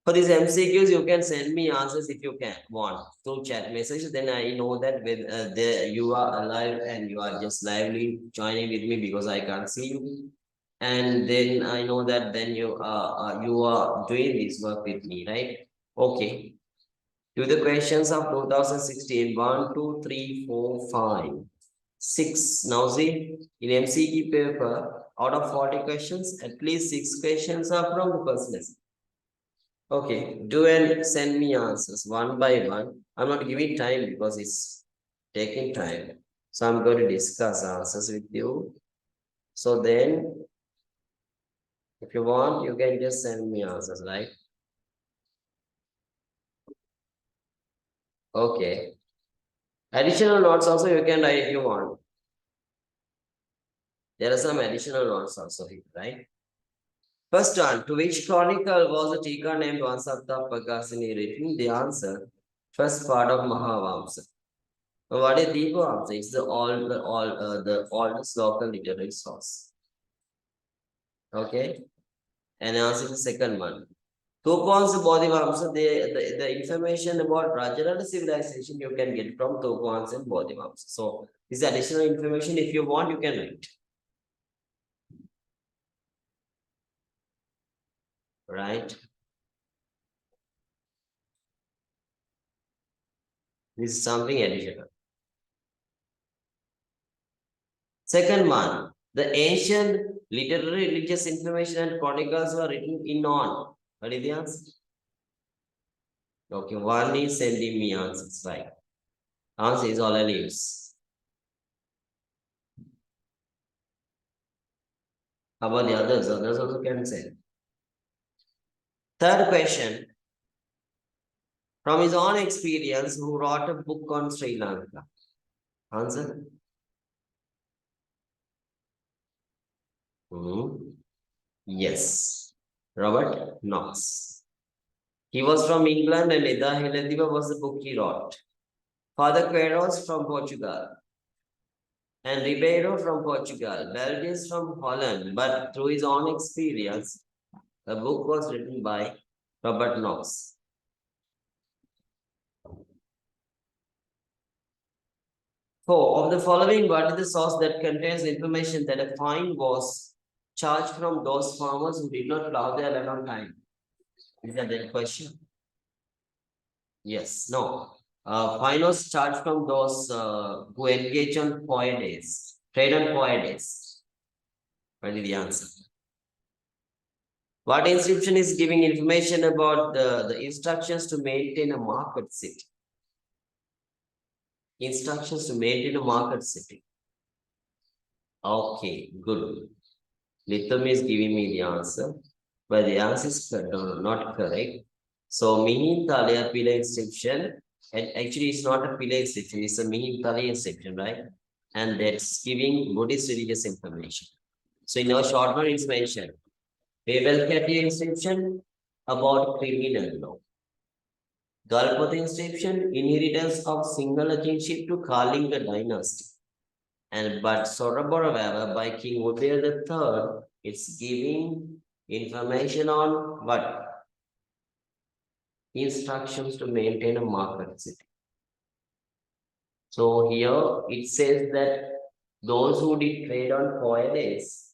for these MCQs, you can send me answers if you can want through chat message. Then I know that with you are alive and you are just lively joining with me because I can't see you. And then I know that then you are doing this work with me, right? Okay. Do the questions of 2016. 1, 2, 3, 4, 5, 6. Now see, in MCQ paper, out of 40 questions, at least 6 questions are from the first lesson. Okay, do and send me answers one by one. I'm not giving time because it's taking time. So I'm going to discuss answers with you. So then, if you want, you can just send me answers, right? Okay. Additional notes also you can write if you want. There are some additional notes also here, right? First one, to which chronicle was a Tika named Vansatta Prakasini written? The answer, first part of Mahavamsa. Now, what is Deepavamsa? It's the oldest local literary source. Okay, and answer the second one. Topan's Bodhivamsa, the information about Rajarata civilization you can get from Topan's and Bodhivamsa. So, this additional information, if you want, you can write. Right? This is something additional. Second one, the ancient literary religious information and chronicles were written in on. What is the answer? Okay, one is sending me answers, right? Answer is all leaves. How about the others? Others also can say. Third question. From his own experience, who wrote a book on Sri Lanka? Answer? Yes. Robert Knox. He was from England and Ida Heladiva was the book he wrote. Father Queiroz from Portugal. And Ribeiro from Portugal. Valdez from Holland. But through his own experience, the book was written by Robert Knox. Four, of the following, what is the source that contains information that a fine was charged from those farmers who did not plow their land on time? Is that the question? Yes, no. Fine was charged from those who engage on poor days, trade on poor days. What is the answer? What inscription is giving information about the instructions to maintain a market city? Instructions to maintain a market city. Okay, good. Lithum is giving me the answer, but the answer is not correct. So, Mihintale Pila inscription, and actually it's not a Pila inscription, it's a Mihintale inscription, right? And that's giving Buddhist religious information. So, in our short one, it's mentioned Pavelkati inscription about criminal law. Galpathy inscription, inheritance of single kingship to Kalinga dynasty. And but Soraboravava by King Uday III, it's giving information on what? Instructions to maintain a market city. So here it says that those who did trade on poor days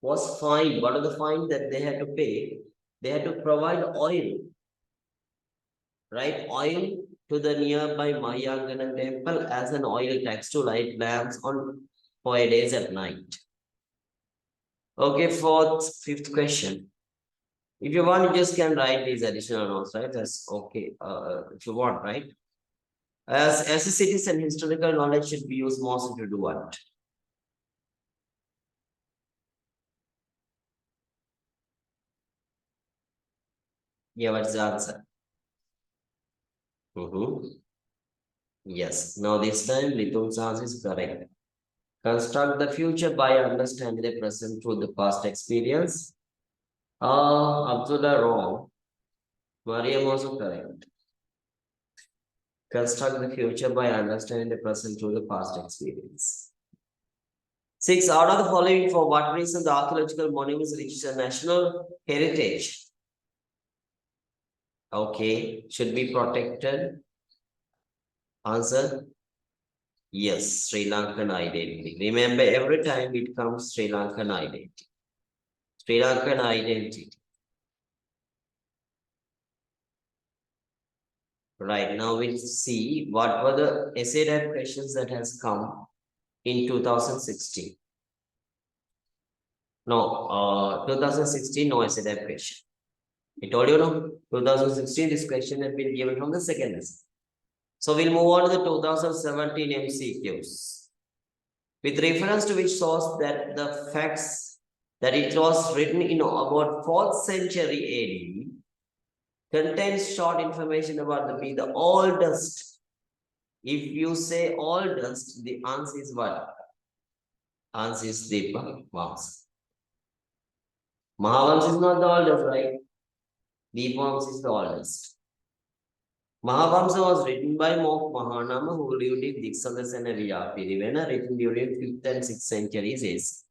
was fined. What are the fine that they had to pay? They had to provide oil, right? Oil to the nearby Mahayagana temple as an oil tax to light lamps on poor days at night. Okay, fifth question. If you want, you just can write these additional notes, right? That's okay. If you want, right? As a citizen, historical knowledge should be used mostly to do what? Yeah, what's the answer? Yes. Now this time, Litun's answer is correct. Construct the future by understanding the present through the past experience. Abdullah wrong. Mariam also correct. Construct the future by understanding the present through the past experience. 6. Out of the following, for what reason the archaeological monument is reached as national heritage? Okay, should be protected. Answer. Yes, Sri Lankan identity. Remember, every time it comes Sri Lankan identity. Sri Lankan identity. Right, now we'll see what were the essay type questions that has come in 2016. No, 2016, no essay type question. I told you, no, 2016, this question had been given from the second lesson. So we'll move on to the 2017 MCQs. With reference to which source that the facts that it was written in about 4th century AD contains short information about the oldest. If you say oldest, the answer is what? Answer is Deepavamsa. Mahavamsa is not the oldest, right? Deepavamsa is the oldest. Mahavamsa was written by monk Mahanama who lived in Diksadasana Vijapirivena, written during 5th and 6th centuries.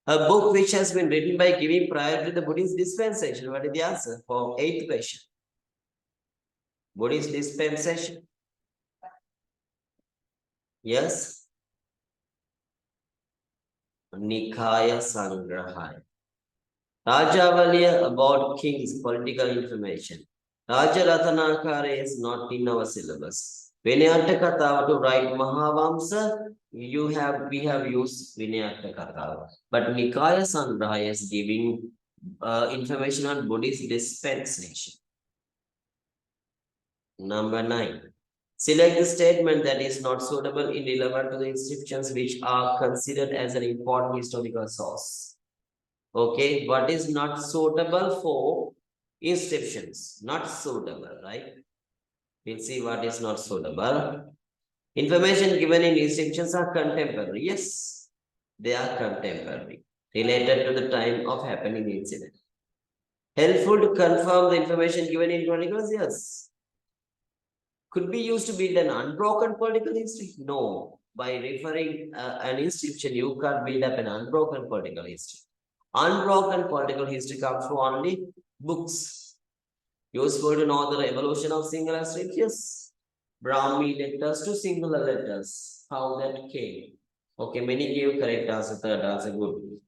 A book which has been written by giving prior to the Buddhist dispensation. What is the answer for 8th question? Buddhist dispensation. Yes. Nikaya Sangrahaya. Rajavaliya about kings, political information. Dayarathna is not in our syllabus. Vinayattakatha to write Mahavamsa, we have used Vinayattakatha. But Nikaya Sangrahaya is giving information on Buddhist dispensation. Number 9. Select the statement that is not suitable in relevant to the inscriptions which are considered as an important historical source. Okay, what is not suitable for inscriptions? Not suitable, right? We'll see what is not suitable. Information given in inscriptions are contemporary. Yes, they are contemporary, related to the time of happening incident. Helpful to confirm the information given in chronicles? Yes. Could be used to build an unbroken political history? No. By referring an inscription, you can't build up an unbroken political history. Unbroken political history comes from only books. Useful to know the evolution of singular script? Yes. Brahmi letters to singular letters. How that came. Okay, many gave correct answer, third answer, good.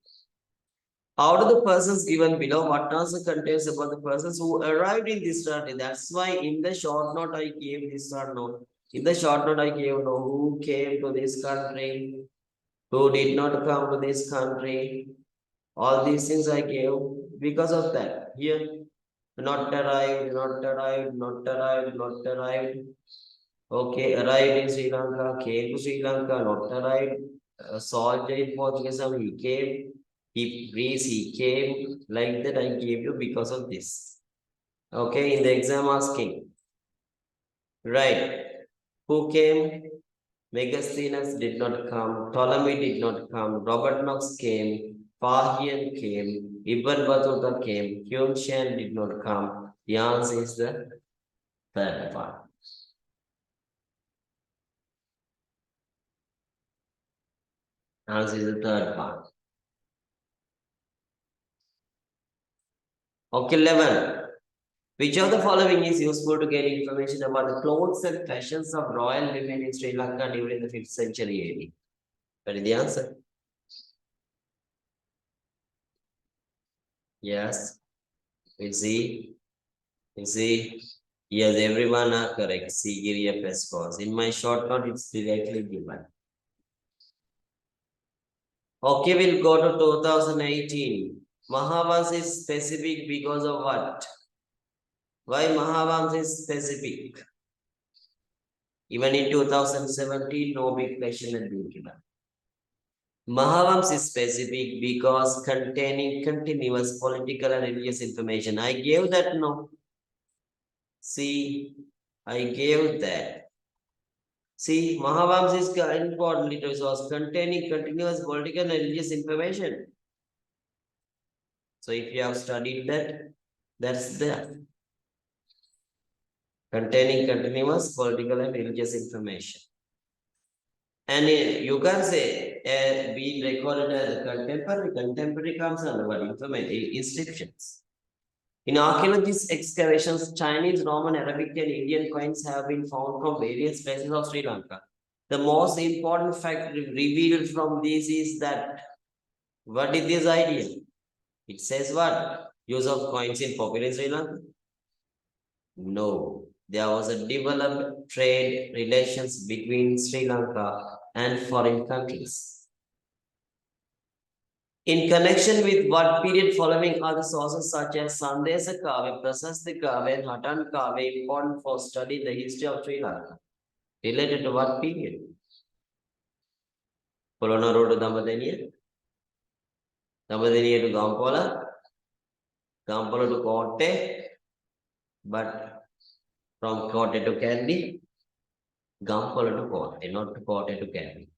Out of the persons given below, what answer contains about the persons who arrived in this country? That's why in the short note I gave this short note. In the short note I gave no who came to this country, who did not come to this country. All these things I gave because of that. Here, not arrived, not arrived, not arrived, not arrived. Okay, arrived in Sri Lanka, came to Sri Lanka, not arrived. Soldier in Portuguese, he came. He Greece, he came. Like that, I gave you because of this. Okay, in the exam asking. Right. Who came? Megasthenes did not come. Ptolemy did not come. Robert Knox came. Fahian came. Ibn Battuta came. Hyun Shan did not come. The answer is the third part. Answer is the third part. Okay, 11. Which of the following is useful to get information about the clothes and fashions of royal women in Sri Lanka during the 5th century AD? What is the answer? Yes. We see. Yes, everyone are correct. See, Giriya Pescos. In my short note, it's directly given. Okay, we'll go to 2018. Mahavamsa is specific because of what? Why Mahavamsa is specific? Even in 2017, no big question had been given. Mahavamsa is specific because containing continuous political and religious information. I gave that, no. See, I gave that. See, Mahavamsa is important. It was containing continuous political and religious information. So if you have studied that, that's there. Containing continuous political and religious information. And you can say being recorded as a contemporary. Contemporary comes under what information inscriptions. In archaeologists' excavations, Chinese, Roman, Arabic, and Indian coins have been found from various places of Sri Lanka. The most important fact revealed from this is that what is this idea? It says what? Use of coins in popular Sri Lanka? No. There was a developed trade relations between Sri Lanka and foreign countries. In connection with what period following are the sources such as Sandesa Kave, Prasasti Kave, and Hatan Kave important for study the history of Sri Lanka. Related to what period? Polona Road to Damadeniya, Damadeniya to Gampola, Gampola to Kotte, but from Kotte to Kandy, Gampola to Kotte, not to Kotte to Kandy.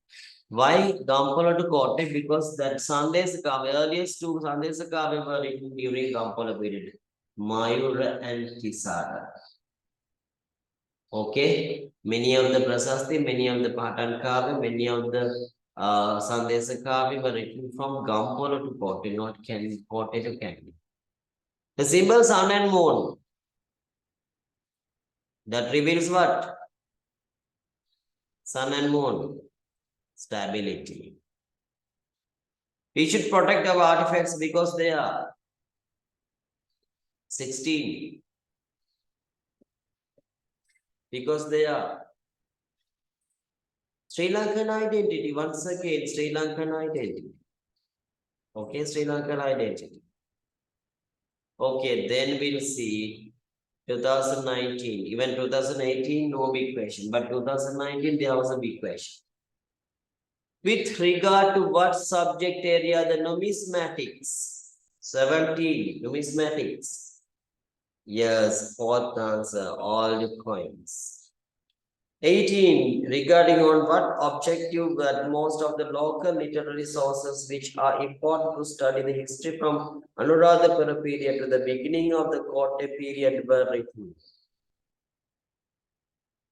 Why Gampola to Kotte? Because that Sandesa Kave, earliest two Sandesa Kave were written during Gampola period. Mayura and Kisara. Okay, many of the Prasasti, many of the Patan Kave, many of the Sandesa Kave were written from Gampola to Kotte, not Kotte to Kandy. The symbol sun and moon, that reveals what? Sun and moon, stability. We should protect our artifacts because they are 16. Because they are Sri Lankan identity. Once again, Sri Lankan identity. Okay, Sri Lankan identity. Okay, then we'll see 2019. Even 2018, no big question. But 2019, there was a big question. With regard to what subject area, the numismatics. 17, numismatics. Yes, fourth answer, all the coins. 18, regarding on what objective that most of the local literary sources which are important to study the history from Anuradha period to the beginning of the Kotte period were written.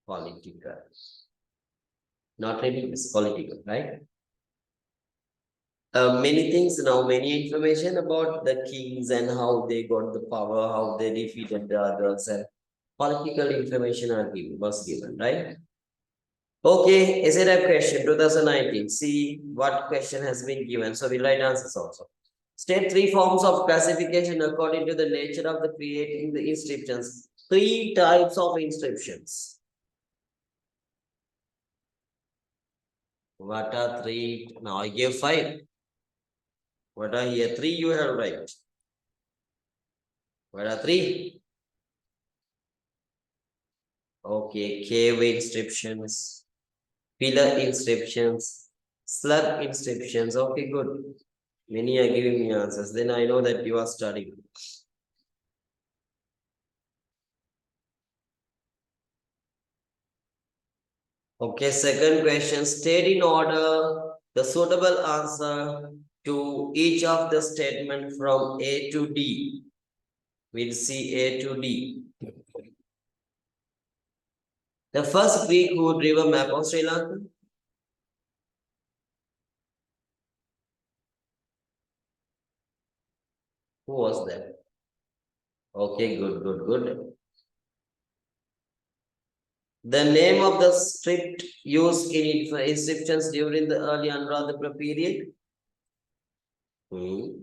Political. Not religious, political, right? Many things now, many information about the kings and how they got the power, how they defeated the others, and political information was given, right? Okay, is it a question 2019? See what question has been given. So we'll write answers also. State three forms of classification according to the nature of the creating the inscriptions. Three types of inscriptions. What are three? Now I gave five. What are here? Three you have right. What are three? Okay, cave inscriptions, pillar inscriptions, slab inscriptions. Okay, good. Many are giving me answers. Then I know that you are studying. Okay, second question. State in order the suitable answer to each of the statement from A to D. We'll see A to D. The first Greek who drew a map of Sri Lanka. Who was that? Okay, good. The name of the script used in inscriptions during the early Anuradha period. The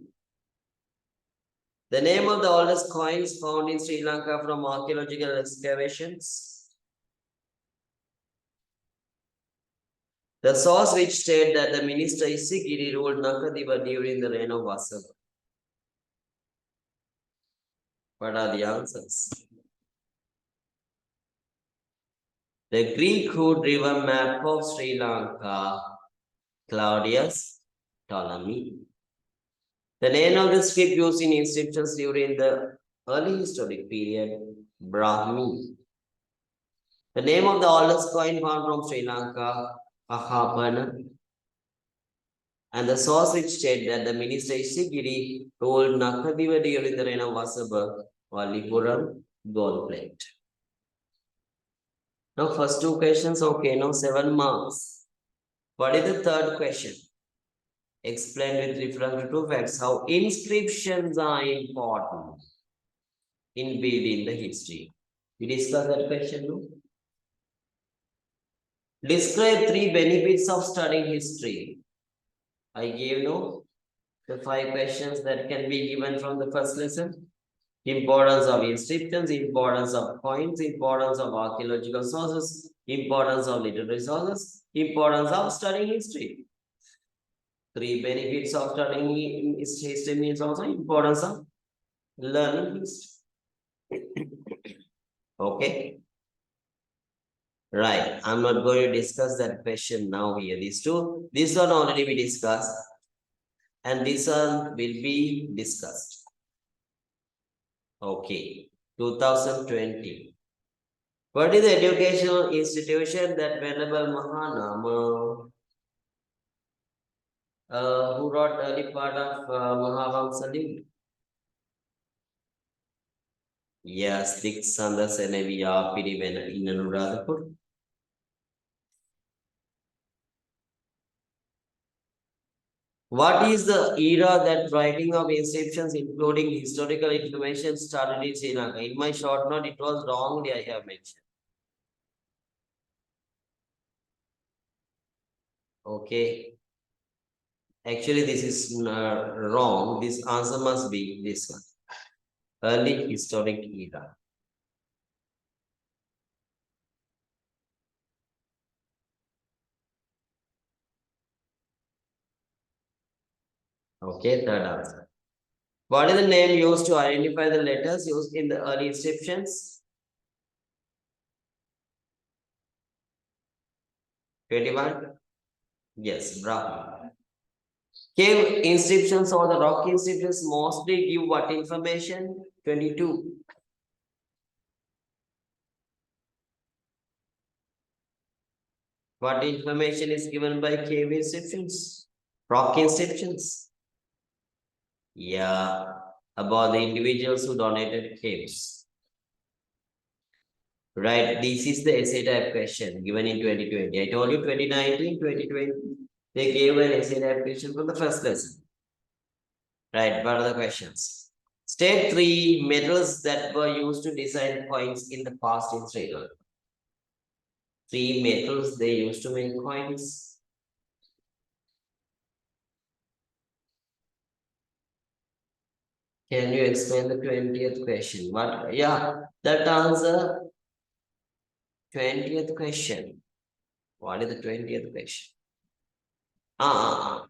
name of the oldest coins found in Sri Lanka from archaeological excavations. The source which stated that the minister Isigiri ruled Nakadiva during the reign of Vasava. What are the answers? The Greek who drew a map of Sri Lanka, Claudius Ptolemy. The name of the script used in inscriptions during the early historic period, Brahmi. The name of the oldest coin found from Sri Lanka, Ahapana. And the source which stated that the minister Ishigiri ruled Nakadiva during the reign of Vasabha, Valipuram, gold plate. Now, first two questions, okay, now 7 marks. What is the third question? Explain with reference to two facts how inscriptions are important in building the history. We discussed that question, no? Describe three benefits of studying history. I gave no the 5 questions that can be given from the first lesson. Importance of inscriptions, importance of coins, importance of archaeological sources, importance of literary sources, importance of studying history. 3 benefits of studying history means also importance of learning history. Okay. Right. I'm not going to discuss that question now here. These two, this one already we discussed, and this one will be discussed. Okay. 2020. What is the educational institution that Venerable Mahanama, who wrote early part of Mahavamsa lived? Yes, Diksanda Seneviya Pirivena in Anuradha. What is the era that writing of inscriptions, including historical information, started in Sri Lanka? In my short note, it was wrongly I have mentioned. Okay. Actually, this is wrong. This answer must be this one. Early historic era. Okay, third answer. What is the name used to identify the letters used in the early inscriptions? 21. Yes, Brahmi. Cave inscriptions or the rock inscriptions mostly give what information? 22. What information is given by cave inscriptions? Rock inscriptions? Yeah, about the individuals who donated caves. Right, this is the essay type question given in 2020. I told you 2019, 2020, they gave an essay type question from the first lesson. Right, what are the questions? State 3 metals that were used to design coins in the past in Sri Lanka. 3 metals they used to make coins. Can you explain the 20th question? What? Yeah, that answer 20th question. What is the 20th question?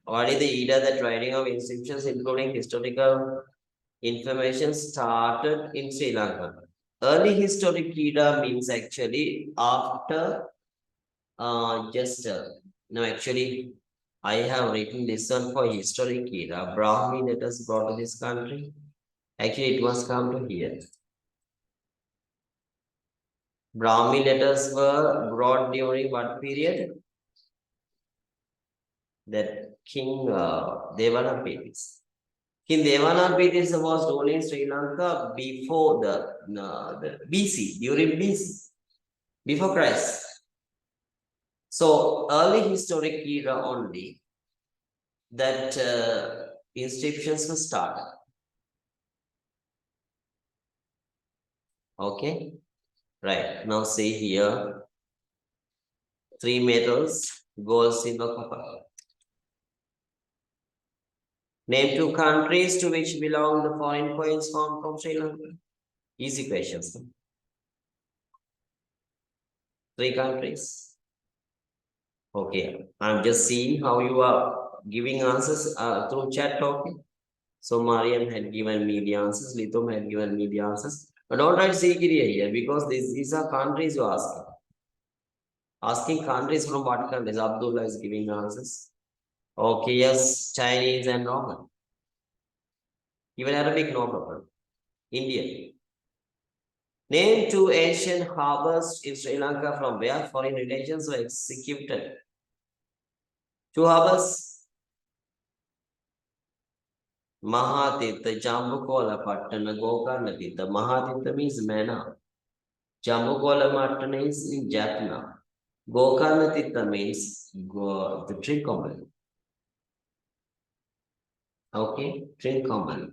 What is the era that writing of inscriptions, including historical information, started in Sri Lanka? Early historic era means actually after just no, actually, I have written this one for historic era. Brahmi letters brought to this country. Actually, it must come to here. Brahmi letters were brought during what period? That King Devanampedis. King Devanampedis was ruling Sri Lanka before the BC, during BC, before Christ. So early historic era only that inscriptions were started. Okay, right. Now see here, 3 metals, gold, silver, copper. Name 2 countries to which belong the foreign coins found from Sri Lanka. Easy questions. 3 countries. Okay, I'm just seeing how you are giving answers through chat talking. So Mariam had given me the answers, Litom had given me the answers. But don't write Sigiria here because these are countries you're asking. Asking countries from what countries? Abdullah is giving answers. Okay, yes, Chinese and Roman. Even Arabic, no problem. Indian. Name 2 ancient harbors in Sri Lanka from where foreign relations were executed. 2 harbors. Mahatirtha, Jambukola Pattana, Gokarnatita. Mahatirtha means Mena. Jambukola Pattana is in Jaffna. Gokarnatita means the Trincomal. Okay, Trincomal.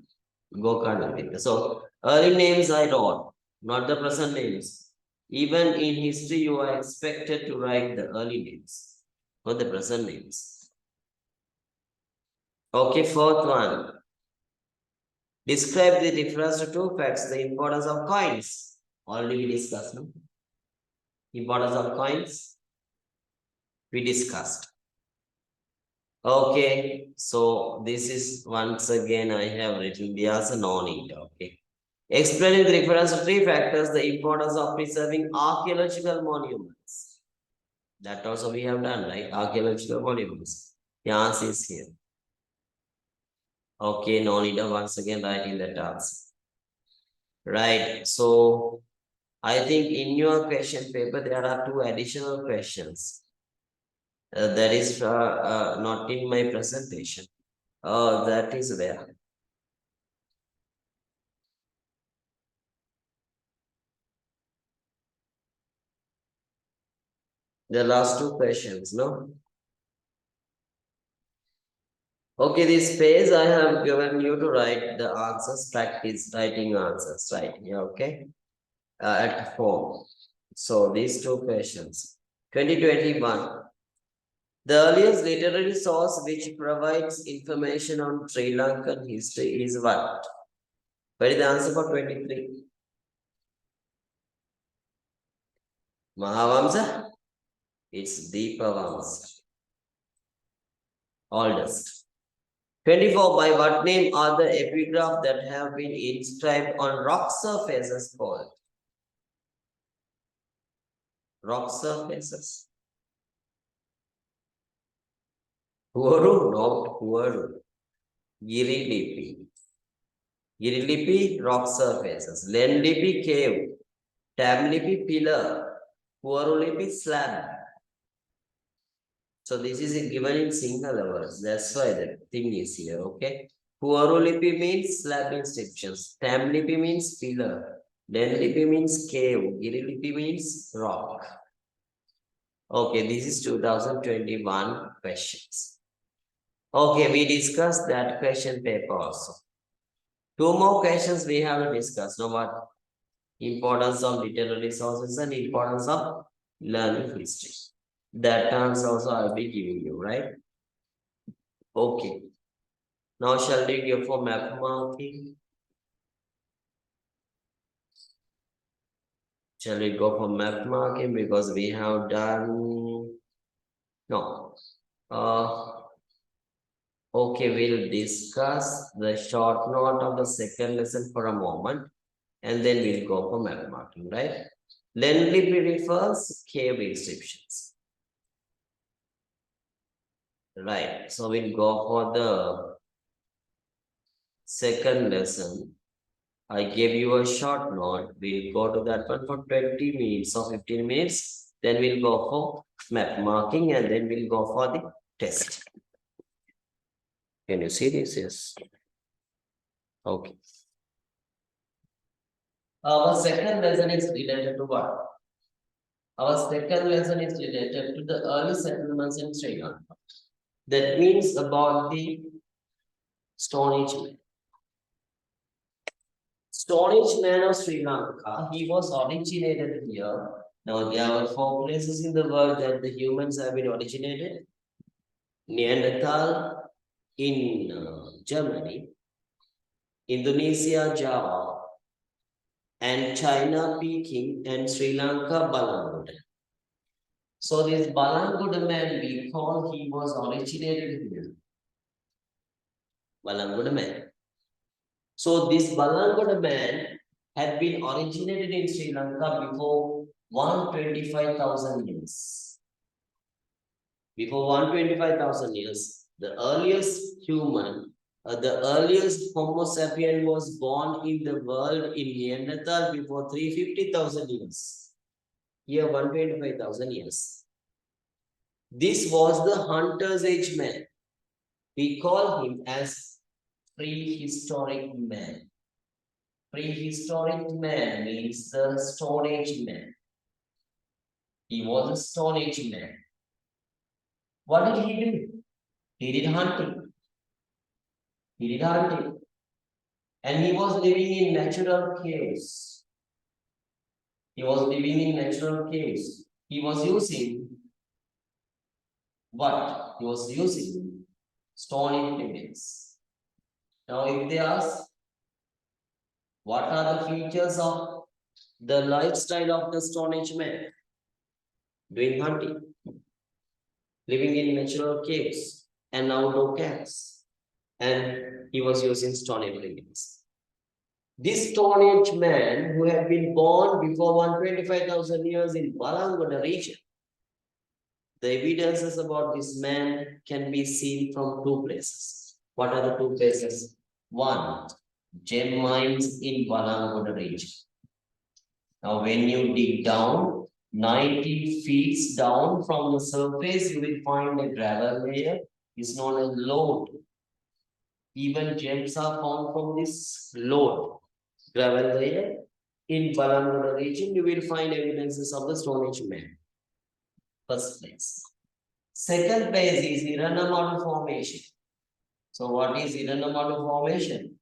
Gokarnatita. So early names I wrote, not the present names. Even in history, you are expected to write the early names, not the present names. Okay, fourth one. Describe the difference to two facts, the importance of coins. Already we discussed, no? Importance of coins, we discussed. Okay, so this is once again I have written the as a non-it. Okay. Explaining the difference of three factors, the importance of preserving archaeological monuments. That also we have done, right? Archaeological monuments. The answer is here. Okay, non-it once again writing that answer. Right. So I think in your question paper, there are two additional questions. That is not in my presentation. That is where. The last two questions, no? Okay, this page I have given you to write the answers, practice writing answers, right? Yeah, okay. At home. So these two questions. 2021. The earliest literary source which provides information on Sri Lankan history is what? What is the answer for 23? Mahavamsa? It's Deepavamsa. Oldest. 24. By what name are the epigraph that have been inscribed on rock surfaces called? Rock surfaces. Huaru, not Huaru. Girilipi. Girilipi, rock surfaces. Lenlipi, cave. Tamlipi, pillar. Huarulipi, slab. So this is given in single words. That's why the thing is here, okay? Huarulipi means slab inscriptions. Tamlipi means pillar. Lenlipi means cave. Girilipi means rock. Okay, this is 2021 questions. Okay, we discussed that question paper also. Two more questions we have to discuss. Now what? Importance of literary sources and importance of learning history. That terms also I'll be giving you, right? Okay. Now shall we go for map marking? Shall we go for map marking because we have done no. Okay, we'll discuss the short note of the second lesson for a moment and then we'll go for map marking, right? Lendly refers cave inscriptions. Right, so we'll go for the second lesson. I gave you a short note. We'll go to that one for 20 minutes or 15 minutes. Then we'll go for map marking and then we'll go for the test. Can you see this? Yes. Okay. Our second lesson is related to what? Our second lesson is related to the early settlements in Sri Lanka. That means about the Stone Age man. Stone Age man of Sri Lanka, he was originated here. Now there are four places in the world that the humans have been originated. Neanderthal in Germany, Indonesia, Java, and China, Peking, and Sri Lanka, Balangud. So this Balangud man, we call he was originated here. Balangud man. So this Balangud man had been originated in Sri Lanka before 125,000 years. Before 125,000 years, the earliest human, the earliest Homo sapien was born in the world in Neanderthal before 350,000 years. Here 125,000 years. This was the hunter's age man. We call him as prehistoric man. Prehistoric man means the Stone Age man. He was a Stone Age man. What did he do? He did hunting. He did hunting. And he was living in natural caves. He was living in natural caves. He was using what? He was using stone implements. Now, if they ask, what are the features of the lifestyle of the Stone Age man? Doing hunting, living in natural caves and outdoor camps. And he was using stone implements. This Stone Age man who had been born before 125,000 years in Balangoda region, the evidences about this man can be seen from two places. What are the two places? One, gem mines in Balangoda region. Now, when you dig down 90 feet down from the surface, you will find a gravel layer. It's known as lode. Even gems are found from this lode, gravel layer. In Balangoda region, you will find evidences of the Stone Age man. First place. Second place is Iranamadu formation. So what is Iranamadu formation?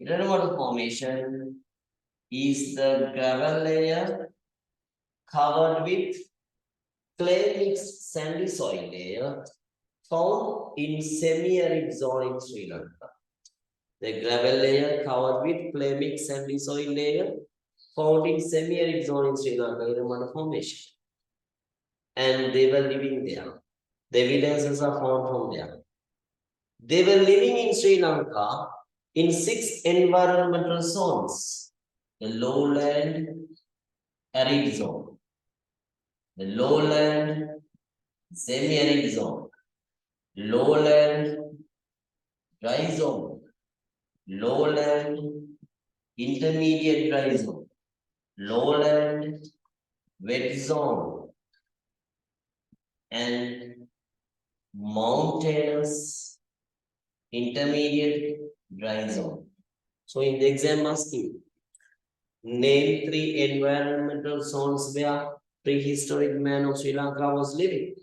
Iranamadu formation is the gravel layer covered with clay mixed sandy soil layer found in semi-arid zone in Sri Lanka. The gravel layer covered with clay mixed sandy soil layer found in semi-arid zone in Sri Lanka, Iranamadu formation. And they were living there. The evidences are found from there. They were living in Sri Lanka in 6 environmental zones. The lowland arid zone, the lowland semi-arid zone, lowland dry zone, lowland intermediate dry zone, lowland wet zone, and mountainous intermediate dry zone. So in the exam asking, name 3 environmental zones where prehistoric man of Sri Lanka was living.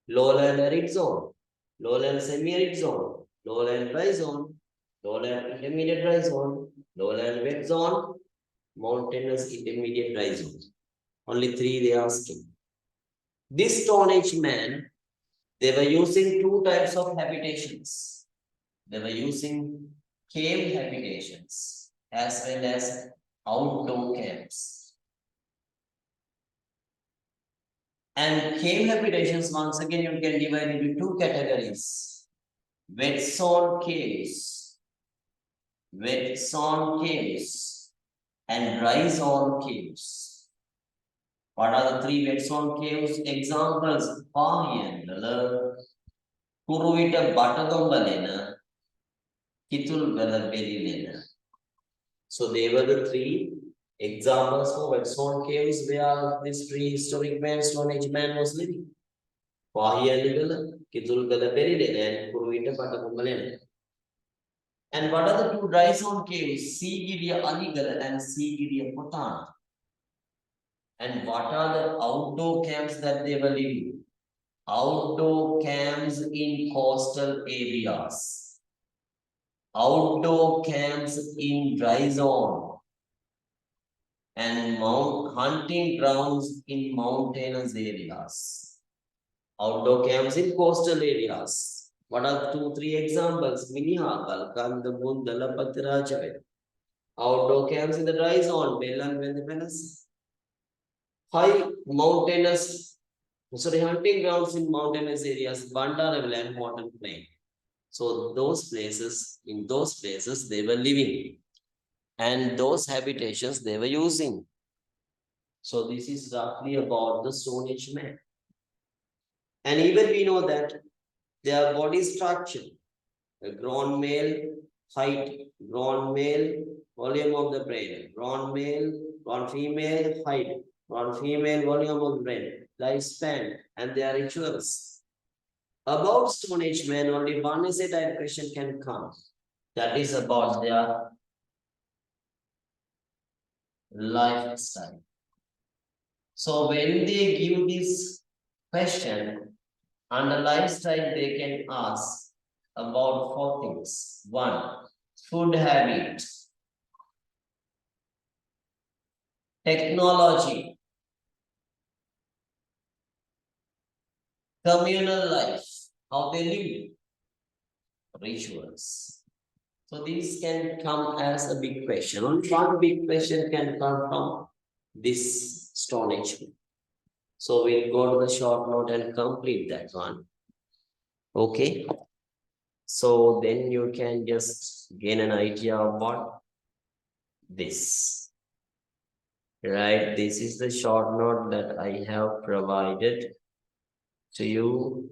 Lowland arid zone, lowland semi-arid zone, lowland dry zone, lowland intermediate dry zone, lowland wet zone, mountainous intermediate dry zone. Only 3 they are asking. This Stone Age man, they were using 2 types of habitations. They were using cave habitations as well as outdoor camps. And cave habitations, once again, you can divide into 2 categories. Wet zone caves, and dry zone caves. What are the 3 wet zone caves? Examples, Pahiyandala, Kuruvita Batadombalena, Kitulgala Berilena. So they were the 3 examples for wet zone caves where this prehistoric man, Stone Age man was living. Pahiyandala, Kitulgala Berilena, and Kuruvita Batadombalena. And what are the 2 dry zone caves? Sigiriya Aligala and Sigiriya Potana. And what are the outdoor camps that they were living? Outdoor camps in coastal areas. Outdoor camps in dry zone. And hunting grounds in mountainous areas. Outdoor camps in coastal areas. What are 2, 3 examples? Minihakal, Kandabun, Dalapatirajave. Outdoor camps in the dry zone, Belan, Vendepenas. High mountainous, hunting grounds in mountainous areas, Bandara and Mountain Plain. So in those places, they were living. And those habitations they were using. So this is roughly about the Stone Age man. And even we know that their body structure, a grown male, height, grown male, volume of the brain, grown male, grown female, height, grown female, volume of the brain, lifespan, and their rituals. About Stone Age men, only one essay type question can come. That is about their lifestyle. So when they give this Question. Under lifestyle, they can ask about four things. One, food habit, technology, communal life, how they live, rituals. So these can come as a big question. Only one big question can come from this Stone Age. So we'll go to the short note and complete that one. Okay. So then you can just gain an idea of what this. Right. This is the short note that I have provided to you.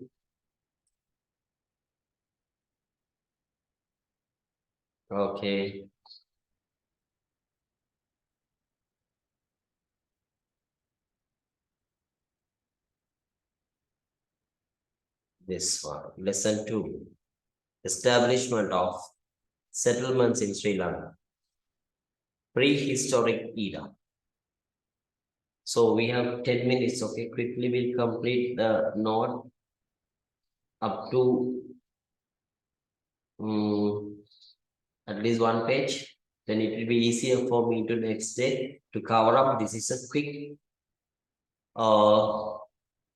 Okay. This one. Lesson 2. Establishment of settlements in Sri Lanka. Prehistoric era. So we have 10 minutes. Okay. Quickly we'll complete the note up to at least one page. Then it will be easier for me to next day to cover up. This is a quick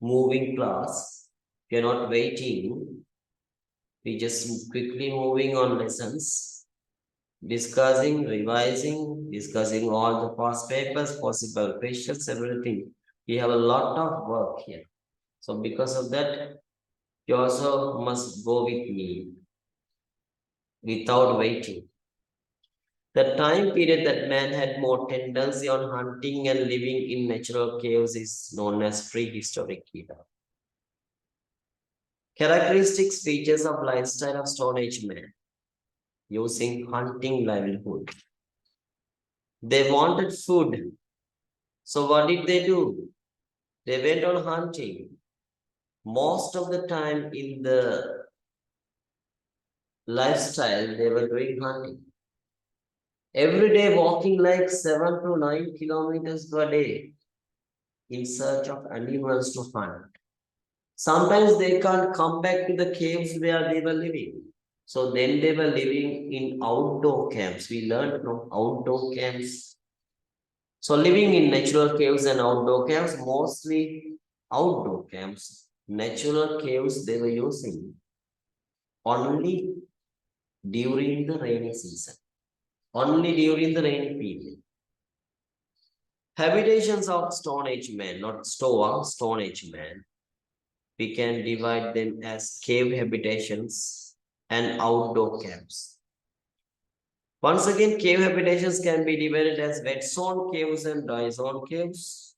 moving class. If you're not waiting, we just quickly moving on lessons, discussing, revising, discussing all the past papers, possible questions, everything. We have a lot of work here. So because of that, you also must go with me without waiting. The time period that man had more tendency on hunting and living in natural caves is known as prehistoric era. Characteristics, features of lifestyle of Stone Age man using hunting livelihood. They wanted food. So what did they do? They went on hunting. Most of the time in the lifestyle, they were doing hunting. Every day walking like 7 to 9 kilometers per day in search of animals to hunt. Sometimes they can't come back to the caves where they were living. So then they were living in outdoor camps. We learned from outdoor camps. So living in natural caves and outdoor caves, mostly outdoor camps, natural caves they were using only during the rainy season, only during the rainy period. Habitations of Stone Age men, not Stone Age men. We can divide them as cave habitations and outdoor camps. Once again, cave habitations can be divided as wet zone caves and dry zone caves.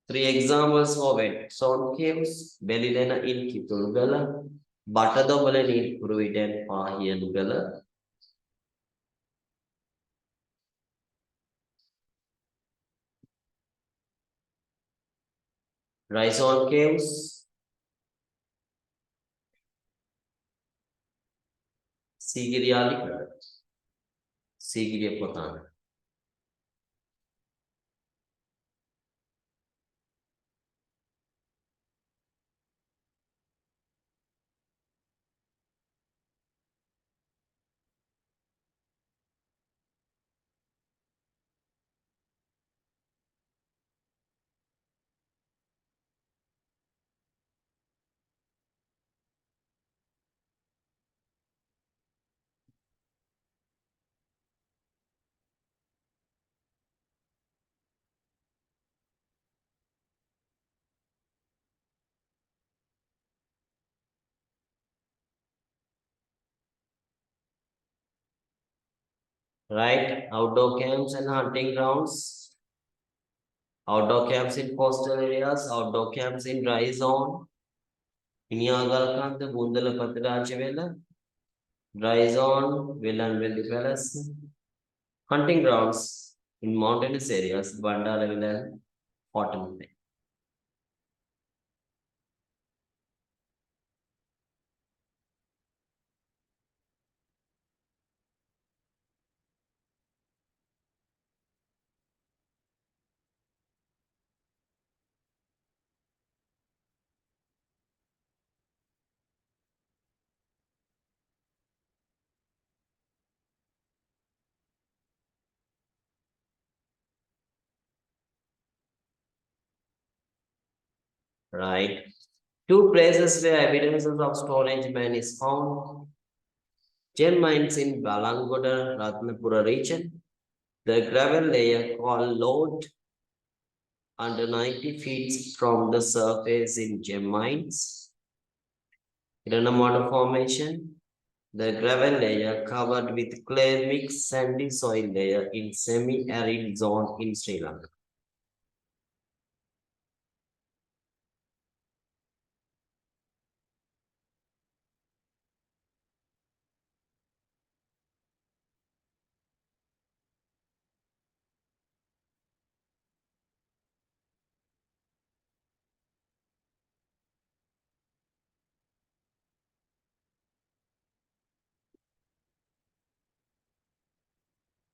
3 examples for wet zone caves, Belilena in Kitulgala, Batadobalan in Pruiden Pahianugala. Dry zone caves, Sigiriali, Sigiria Potana. Right? Outdoor camps and hunting grounds. Outdoor camps in coastal areas, outdoor camps in dry zone. Iniagalkanta, Bundala Patrajavela, dry zone, Villan Palace. Hunting grounds in mountainous areas, Bandara and Cotton. right? Two places where evidences of Stone Age man is found. Gem mines in Balangoda, Ratnapura region. The gravel layer called Lode under 90 feet from the surface in gem mines. Granamortar formation. The gravel layer covered with clay mixed sandy soil layer in semi-arid zone in Sri Lanka.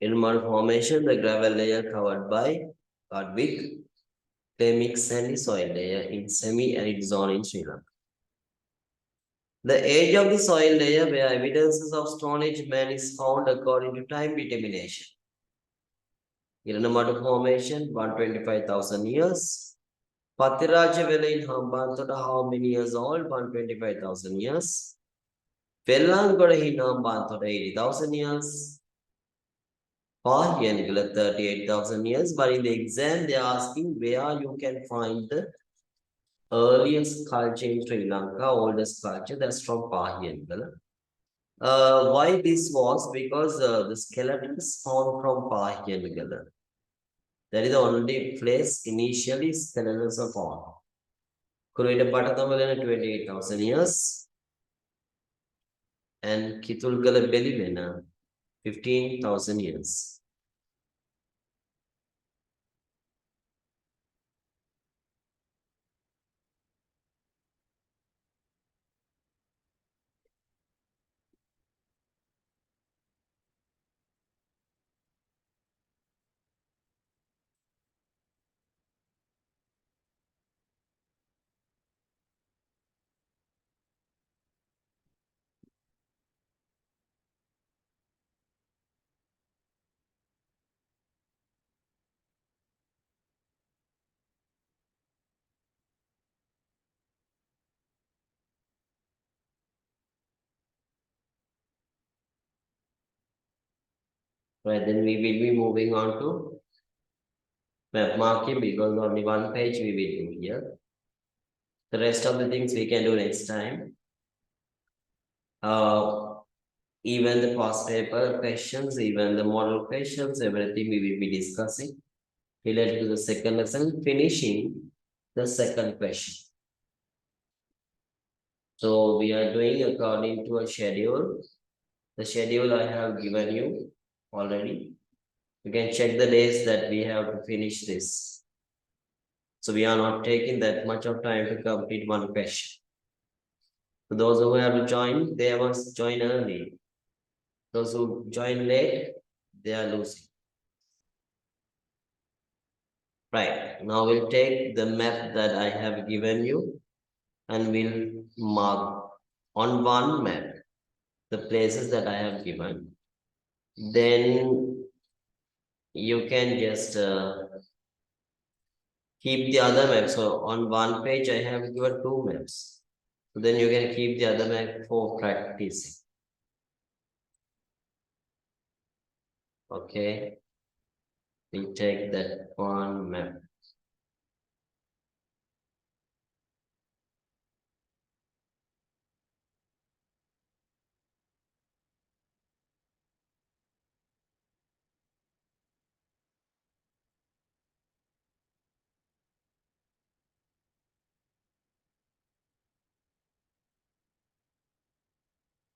In mud formation, the gravel layer covered with clay mixed sandy soil layer in semi-arid zone in Sri Lanka. The age of the soil layer where evidences of Stone Age man is found according to time determination. Iranamadu formation, 125,000 years. Patiraja Vela in Hambantota, how many years old? 125,000 years. Velangoda in Hambantota, 80,000 years. Pahyangala, 38,000 years. But in the exam, they are asking where you can find the earliest culture in Sri Lanka, oldest culture, that's from Pahyangala. Why this was? Because the skeleton is found from Pahyangala. That is the only place initially skeletons are found. Kurita Patatamalana 28,000 years. And Kitulgala Belivena 15,000 years. Right, then we will be moving on to map marking because only one page we will do here. The rest of the things we can do next time. Even the past paper questions, even the model questions, everything we will be discussing related to the second lesson, finishing the second question. So we are doing according to a schedule. The schedule I have given you already. You can check the days that we have to finish this. So we are not taking that much of time to complete one question. For those who have to join, they must join early. Those who join late, they are losing. Right, now we'll take the map that I have given you and we'll mark on one map the places that I have given. Then you can just keep the other map. So on one page, I have given two maps. So then you can keep the other map for practicing. Okay, we take that one map.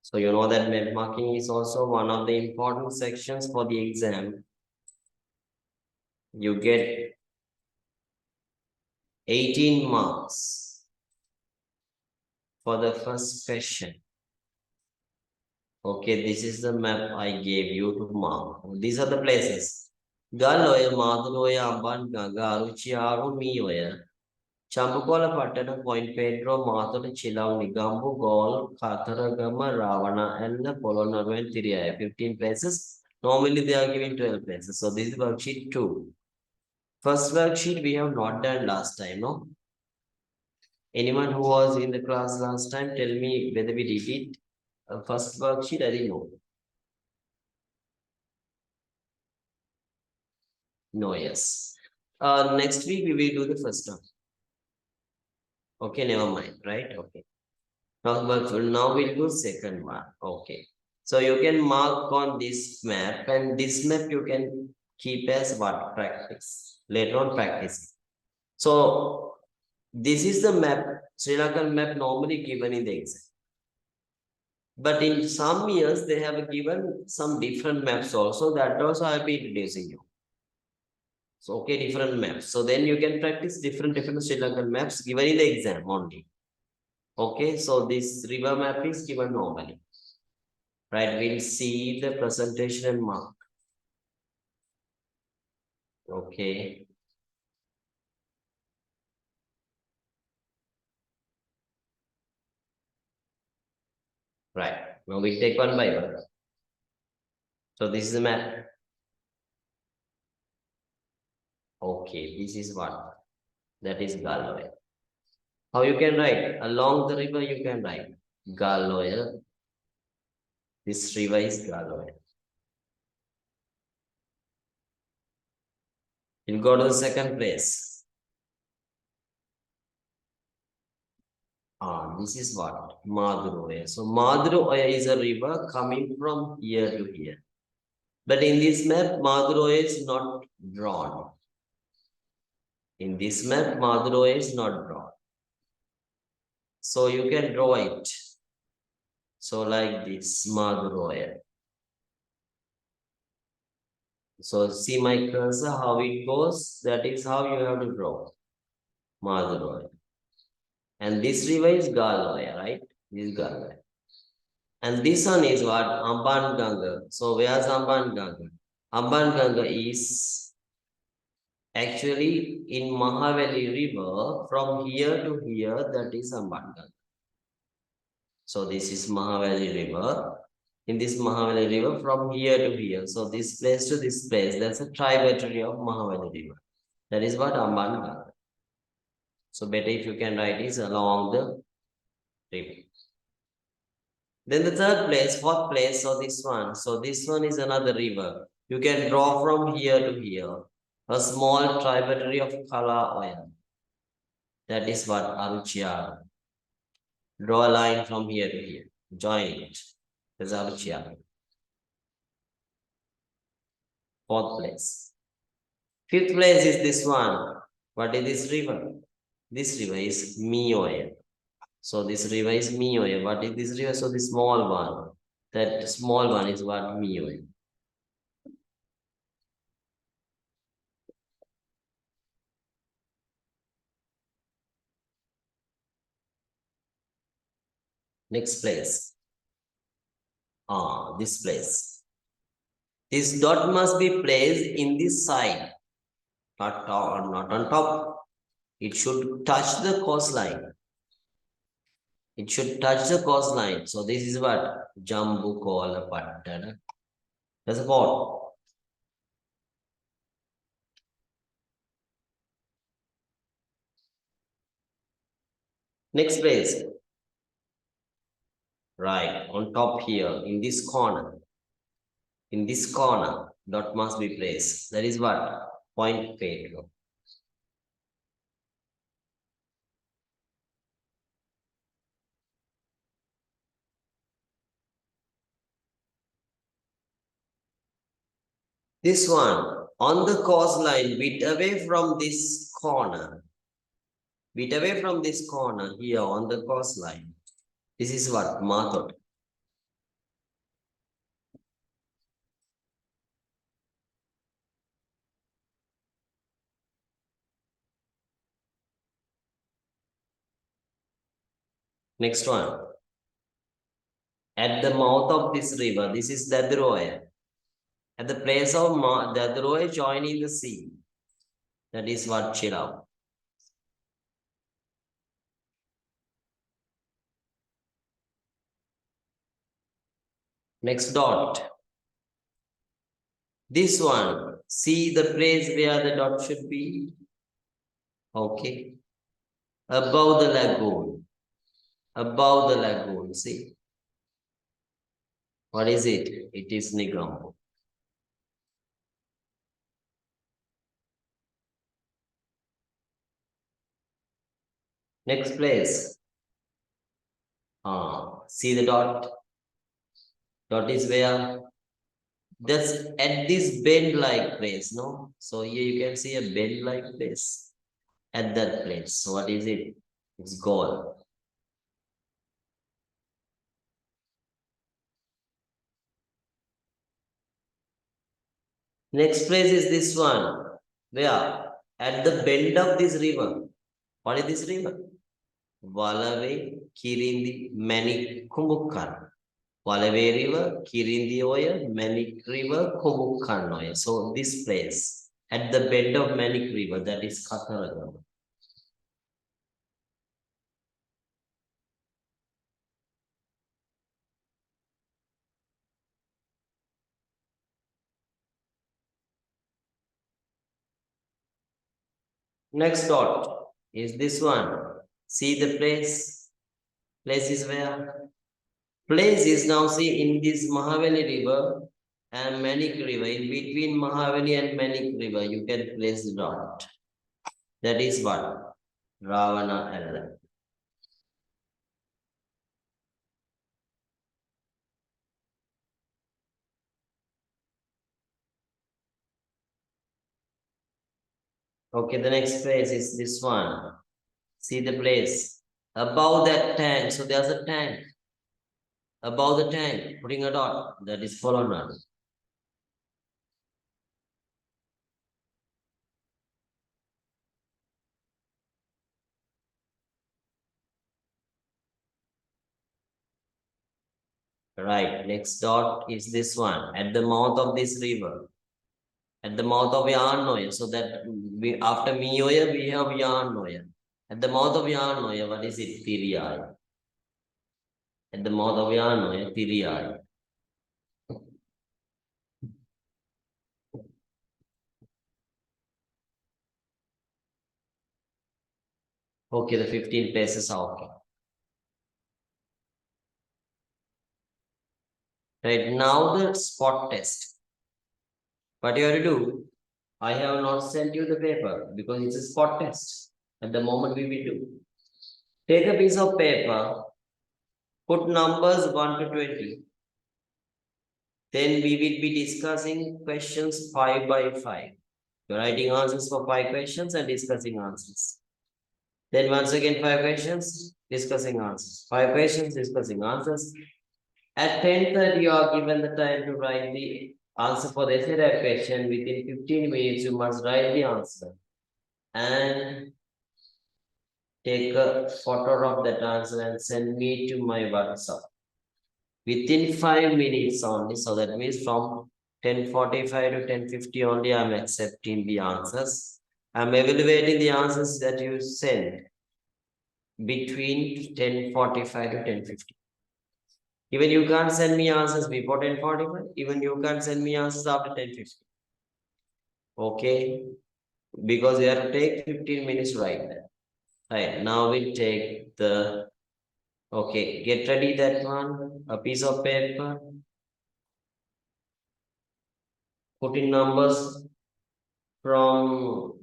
So you know that map marking is also one of the important sections for the exam. You get 18 marks for the first question. Okay, this is the map I gave you to mark. These are the places. Galoya, Madhuloya, Amban, Garuchiaru, Mioya. Chambukola Patana, Point Pedro, Mathur, Chilau, Nigambu, Gol, Katharagama, Ravana, and the Polonaru 15 places. Normally they are giving 12 places. So this is worksheet 2. First worksheet we have not done last time, no? Anyone who was in the class last time, tell me whether we did it. First worksheet, I didn't know. No, yes. Next week we will do the first one. Okay, never mind, right? Okay. Now we'll do second one. Okay. So you can mark on this map, and this map you can keep as what? Practice. Later on practice. So this is the map, Sri Lankan map normally given in the exam. But in some years, they have given some different maps also. That also I'll be introducing you. So, okay, different maps. So then you can practice different Sri Lankan maps given in the exam only. Okay, so this river map is given normally. Right, we'll see the presentation and mark. Okay. Right, now we take one by one. So this is the map. Okay, this is what? That is Galway. How you can write? Along the river you can write Galway. This river is Galway. You'll go to the second place. This is what? Madhuroya. So Madhuroya is a river coming from here to here. But in this map, Madhuroya is not drawn. In this map, Madhuroya is not drawn. So you can draw it. So like this, Madhuroya. So see my cursor, how it goes. That is how you have to draw Madhuroya. And this river is Galway, right? This is Galway. And this one is what? Amban Ganga. So where's Amban Ganga? Amban Ganga is actually in Mahavali River. From here to here, that is Amban Ganga. So this is Mahavali River. In this Mahavali River, from here to here. So this place to this place, that's a tributary of Mahavali River. That is what Amban Ganga. So better if you can write is along the river. Then the third place, fourth place, so this one. So this one is another river. You can draw from here to here. A small tributary of Kala oil. That is what Aruchya. Draw a line from here to here. Join it. That's Aruchya. Fourth place. Fifth place is this one. What is this river? This river is Mioya. So this river is Mioya. What is this river? So the small one. That small one is what Mioya. Next place. This place. This dot must be placed in this side, not on top. It should touch the coastline. It should touch the coastline. So this is what? Jambu Koala Pattana. That's a port. Next place. Right, on top here, in this corner. In this corner, dot must be placed. That is what? Point Pedro. This one, on the coastline, bit away from this corner. Bit away from this corner here on the coastline. This is what? Mathod. Next one. At the mouth of this river, this is Dadroya. At the place of Dadroya joining the sea. That is what Chilao. Next dot. This one. See the place where the dot should be. Okay. Above the lagoon. Above the lagoon. See? What is it? It is Nigam. Next place. See the dot? Dot is where? That's at this bend-like place, no? So here you can see a bend-like place at that place. So what is it? It's goal. Next place is this one. Where? At the bend of this river. What is this river? Walave Kirindi Manik Kumbukkan. Walave River, Kirindi Oya, Manik River, Kumbukkan Oya. So this place at the bend of Manik River, that is Kataragama. Next dot is this one. See the place. Place is where? Place is now see in this Mahavali River and Manik River. In between Mahavali and Manik River, you can place the dot. That is what? Ravana L. Okay, the next place is this one. See the place. Above that tank, so there's a tank. Above the tank, putting a dot. That is Polona. Right, next dot is this one. At the mouth of this river. At the mouth of Yarnoya. So that we, after Miyoya, we have Yarnoya. At the mouth of Yarnoya, what is it? Tiriyai. At the mouth of Yarnoya, Tiriyai. Okay, the 15 places are okay. Right, now the spot test. What you have to do, I have not sent you the paper because it's a spot test. At the moment we will do. Take a piece of paper, put numbers 1 to 20. Then we will be discussing questions 5 by 5. You're writing answers for 5 questions and discussing answers. Then once again 5 questions, discussing answers. 5 questions, discussing answers. At 10:30, you are given the time to write the answer for the essay question. Within 15 minutes, you must write the answer. And take a photo of that answer and send me to my WhatsApp. Within 5 minutes only. So that means from 10:45 to 10:50 only, I'm accepting the answers. I'm evaluating the answers that you send between 10:45 to 10:50. Even you can't send me answers before 10:45. Even you can't send me answers after 10:50. Okay? Because we have to take 15 minutes right there. Right, now we take the, okay, get ready that one, a piece of paper, put in numbers from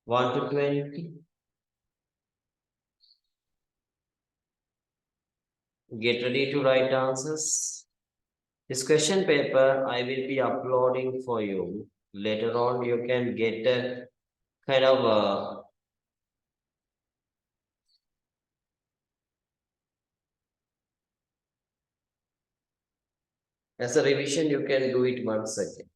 1 to 20. Get ready to write answers. This question paper I will be uploading for you. Later on, you can get a kind of a, as a revision, you can do it once again.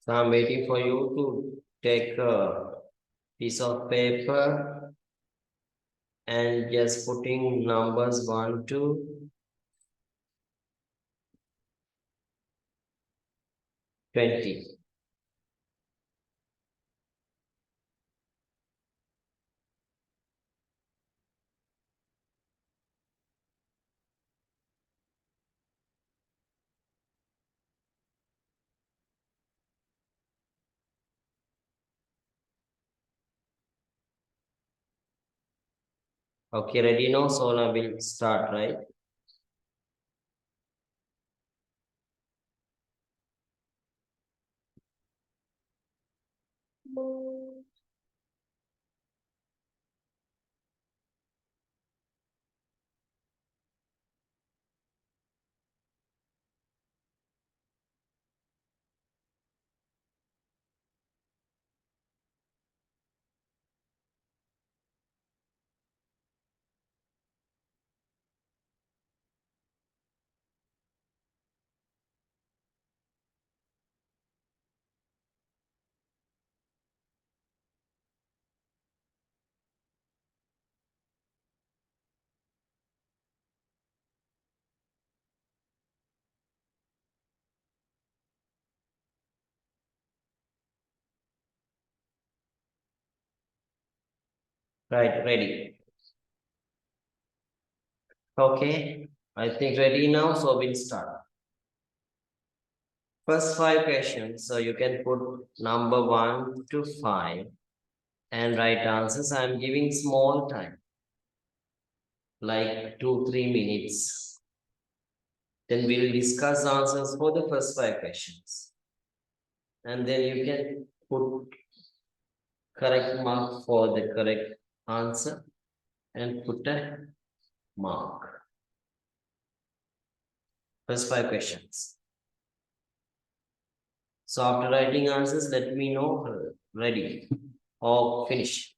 So I'm waiting for you to take a piece of paper and just putting numbers 1 to 20. Okay, ready now? So now we'll start, right? Right, ready. Okay, I think ready now, so we'll start. First 5 questions, so you can put number 1 to 5 and write answers. I'm giving small time, like 2-3 minutes. Then we'll discuss answers for the first 5 questions. And then you can put correct mark for the correct answer and put a mark. First 5 questions. So after writing answers, let me know ready or finish.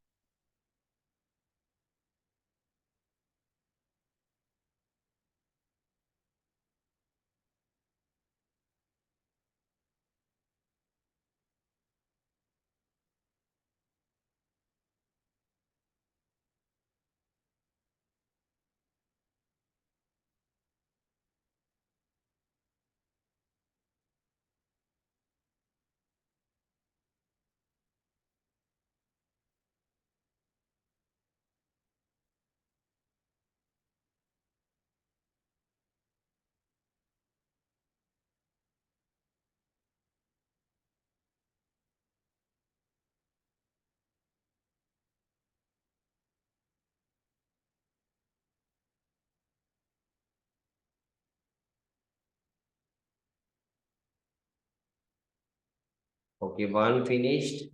Okay, one finished.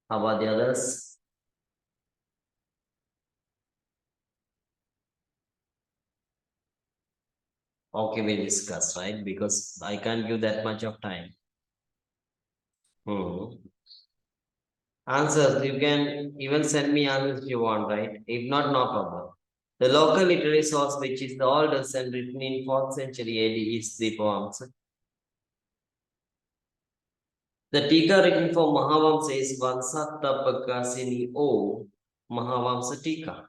How about the others? Okay, we'll discuss, right? Because I can't give that much of time. Answers, you can even send me answers if you want, right? If not, no problem. The local literary source, which is the oldest and written in 4th century AD, is the poems. The Tika written for Mahavamsa is Vansatta Pakasini O Mahavamsa Tika.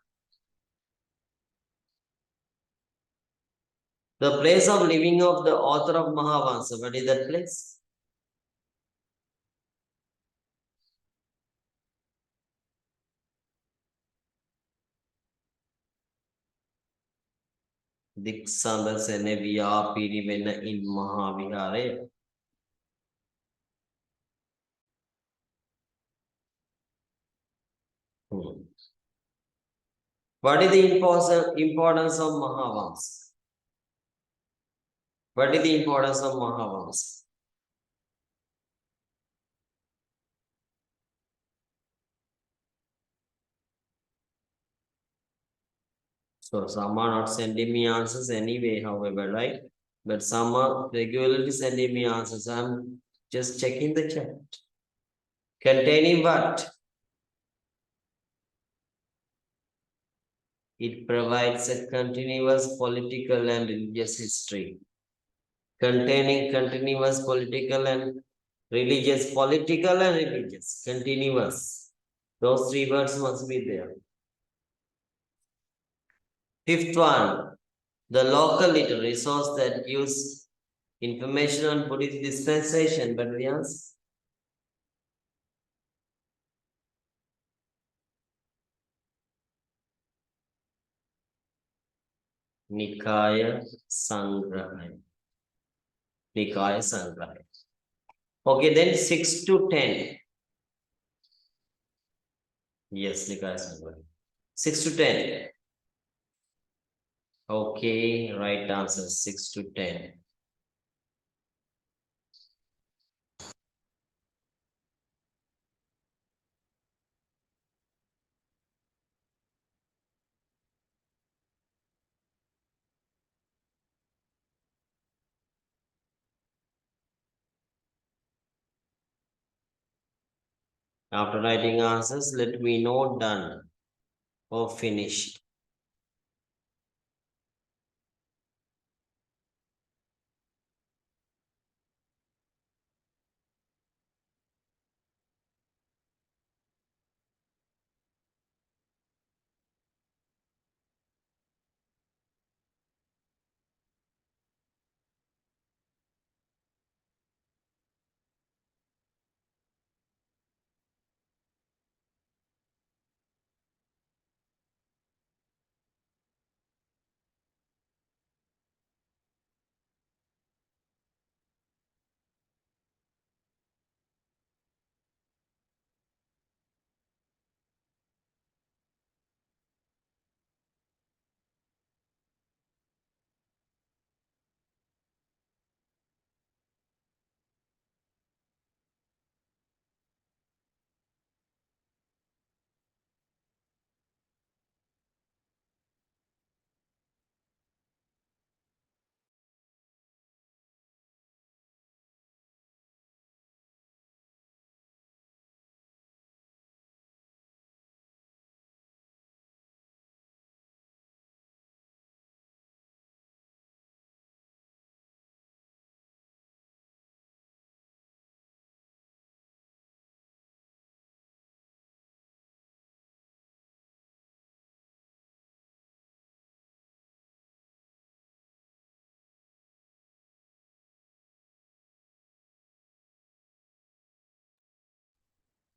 The place of living of the author of Mahavamsa, what is that place? Diksanda Senevia Pirivena in Mahavihare. What is the importance of Mahavamsa? What is the importance of Mahavamsa? So some are not sending me answers anyway, however, right? But some are regularly sending me answers. I'm just checking the chat. Containing what? It provides a continuous political and religious history. containing continuous political and religious, continuous. Those three words must be there. Fifth one, the local literary source that gives information on Buddhist dispensation, but we ask. Nikaya Sangrahaya. Nikaya Sangrahaya. Okay, then 6 to 10. Yes, Nikaya Sangrahaya. 6 to 10. Okay, right answer 6 to 10. After writing answers, let me know done or finished.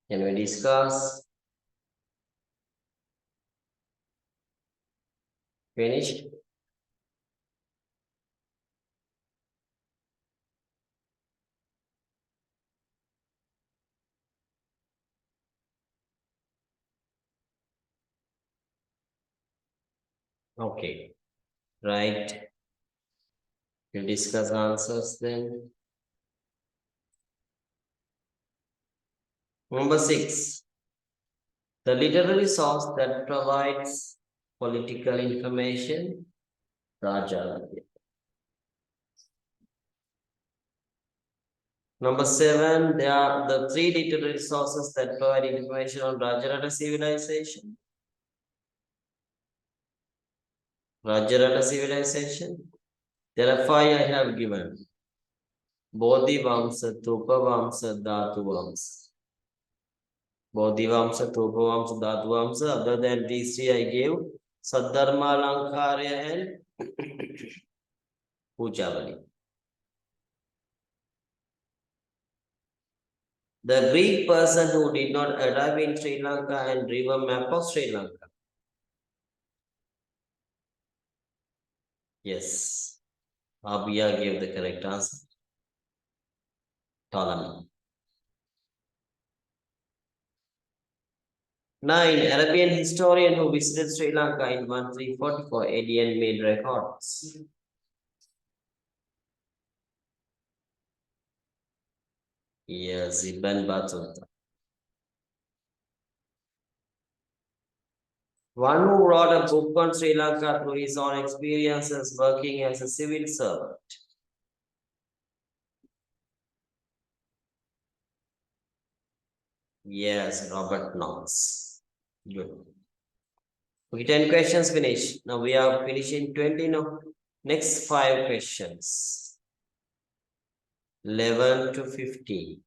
Can we discuss? Finished? Okay, right. We'll discuss answers then. Number 6. The literary source that provides political information, Raja. Number 7, there are the 3 literary sources that provide information on Rajarata civilization. Rajarata civilization. There are 5 I have given. Bodhivamsa, Tupavamsa, Dhatuvamsa. Bodhivamsa, Tupavamsa, Dhatuvamsa. Other than these 3 I gave Saddharma, Lankarya and Pujavali. The Greek person who did not arrive in Sri Lanka and drew a map of Sri Lanka. Yes. Abhiya gave the correct answer. Ptolemy. 9. Arabian historian who visited Sri Lanka in 1344 AD and made records. Yes, Ibn Battuta. One who wrote a book on Sri Lanka through his own experiences working as a civil servant. Yes, Robert Knox. Good. Okay, 10 questions finished. Now we are finishing 20 now. Next 5 questions. 11 to 15.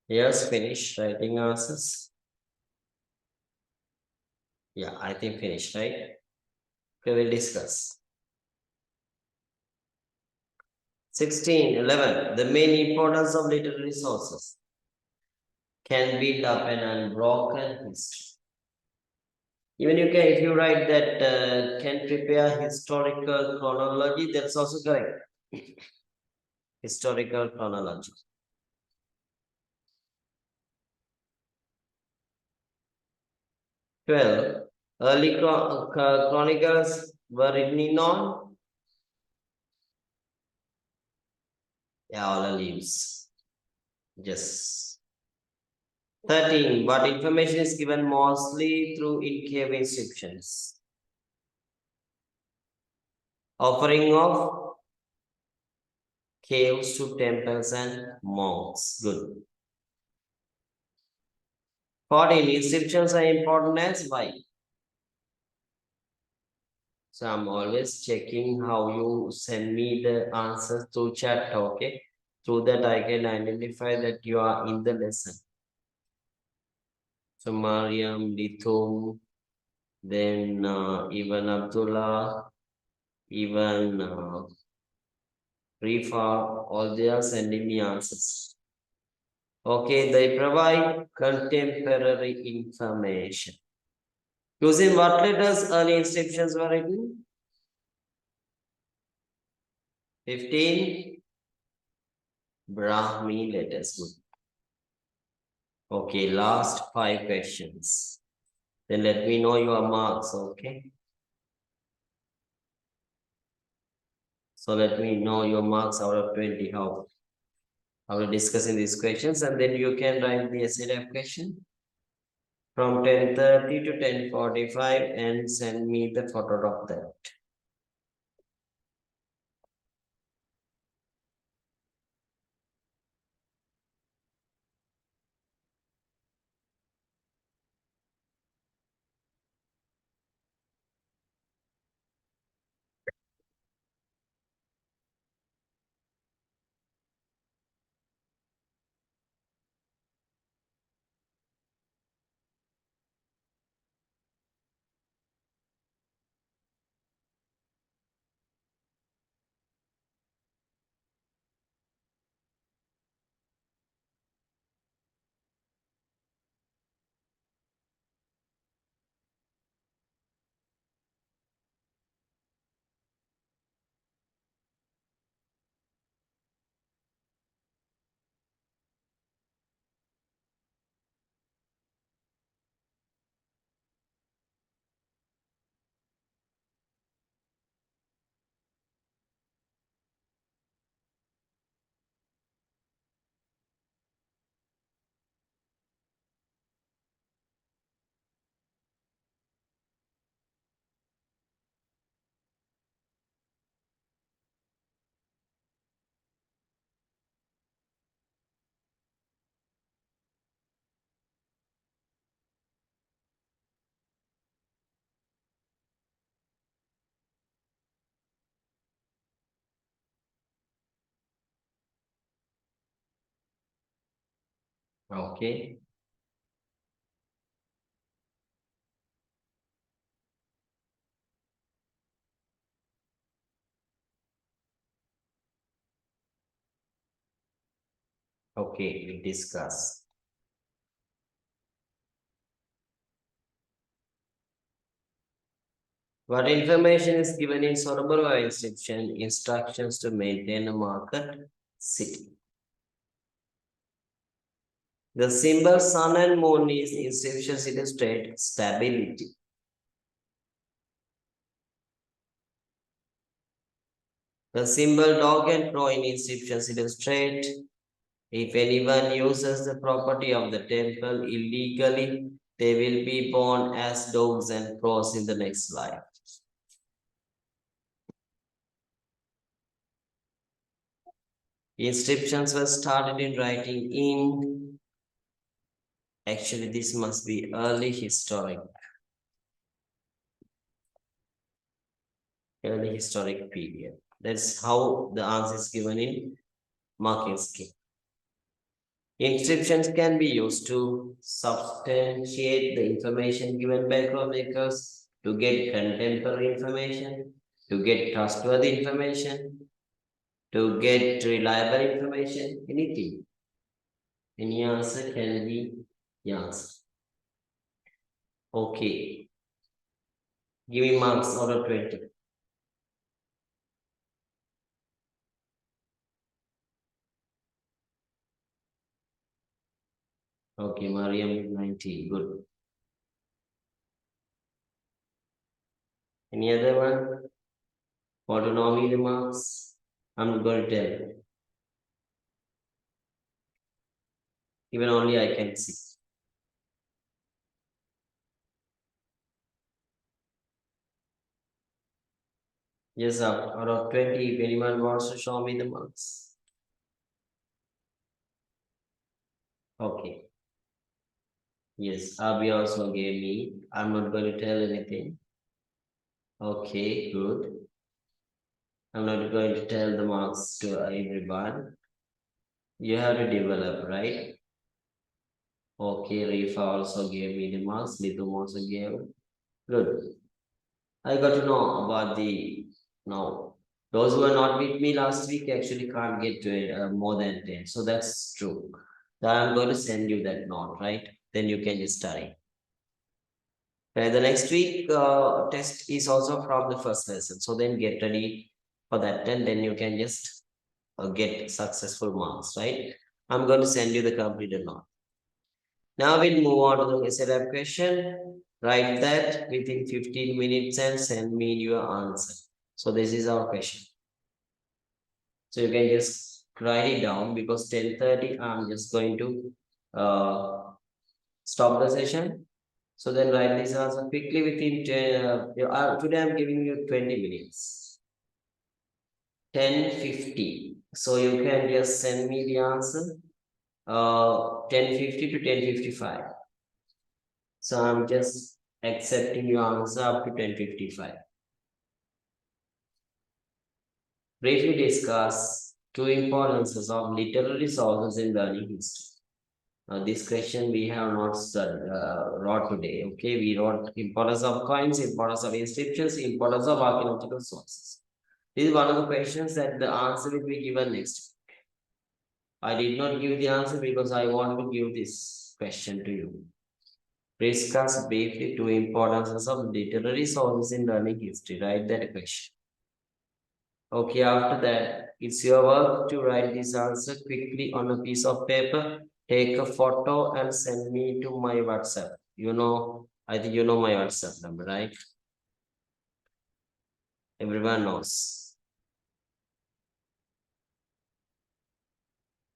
Yes, finish writing answers. Yeah, I think finished, right? Okay, we'll discuss. 16, 11. The main importance of literary sources can build up an unbroken history. Even you can, if you write that can prepare historical chronology, that's also correct. Historical chronology. 12. Early chronicles were written on, yeah, all leaves. Yes. 13. But information is given mostly through in cave inscriptions. Offering of caves to temples and monks. Good. 14. Inscriptions are important as why? So I'm always checking how you send me the answers through chat, okay? Through that I can identify that you are in the lesson. So Mariam, Lithum, then even Abdullah, even Rifa, all they are sending me answers. Okay, they provide contemporary information. Using what letters early inscriptions were written? 15 Brahmi letters. Good. Okay, last 5 questions. Then let me know your marks, okay? So let me know your marks out of 20, how we're discussing these questions, and then you can write the essay type question from 10:30 to 10:45 and send me the photo of that. Okay. Okay, we discuss. What information is given in supervised instruction? Instructions to maintain a market city. The symbol sun and moon is instructions illustrate stability. The symbol dog and crow in inscriptions illustrate if anyone uses the property of the temple illegally, they will be born as dogs and crows in the next life. Inscriptions were started in writing in, actually this must be early historic period. That's how the answer is given in marking scheme. Inscriptions can be used to substantiate the information given by chronicles, to get contemporary information, to get trustworthy information, to get reliable information, anything. Any answer can be the answer. Okay. Give me marks out of 20. Okay, Mariam 90. Good. Any other one? Want to know me the marks? I'm going to tell. Even only I can see. Yes, out of 20, if anyone wants to show me the marks. Okay. Yes, Abhi also gave me. I'm not going to tell anything. Okay, good. I'm not going to tell the marks to everyone. You have to develop, right? Okay, Rifa also gave me the marks. Nidum also gave. Good. I got to know about the now. Those who were not with me last week actually can't get to it, more than 10. So that's true. So I'm going to send you that note, right? Then you can just study. The next week test is also from the first lesson. So then get ready for that. And then you can just get successful marks, right? I'm going to send you the completed note. Now we'll move on to the setup question. Write that within 15 minutes and send me your answer. So this is our question. So you can just write it down because 10:30 I'm just going to stop the session. So then write this answer quickly within 10, today I'm giving you 20 minutes. 10:50. So you can just send me the answer 10:50 to 10:55. So I'm just accepting your answer up to 10:55. Briefly discuss two importances of literary sources in learning history. This question we have not studied, wrote today. Okay, we wrote importance of coins, importance of inscriptions, importance of archaeological sources. This is one of the questions that the answer will be given next. I did not give the answer because I want to give this question to you. Discuss briefly two importances of literary sources in learning history. Write that question. Okay, after that, it's your work to write this answer quickly on a piece of paper. Take a photo and send me to my WhatsApp. You know, I think you know my WhatsApp number, right? Everyone knows.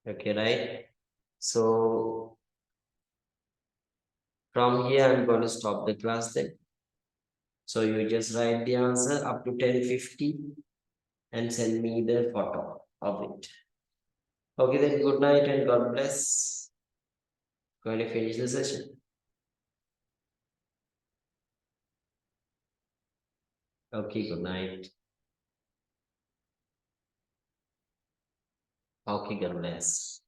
Okay, right? So from here, I'm going to stop the class then. So you just write the answer up to 10:50 and send me the photo of it. Okay, then good night and God bless. Going to finish the session. Okay, good night. Okay, God bless.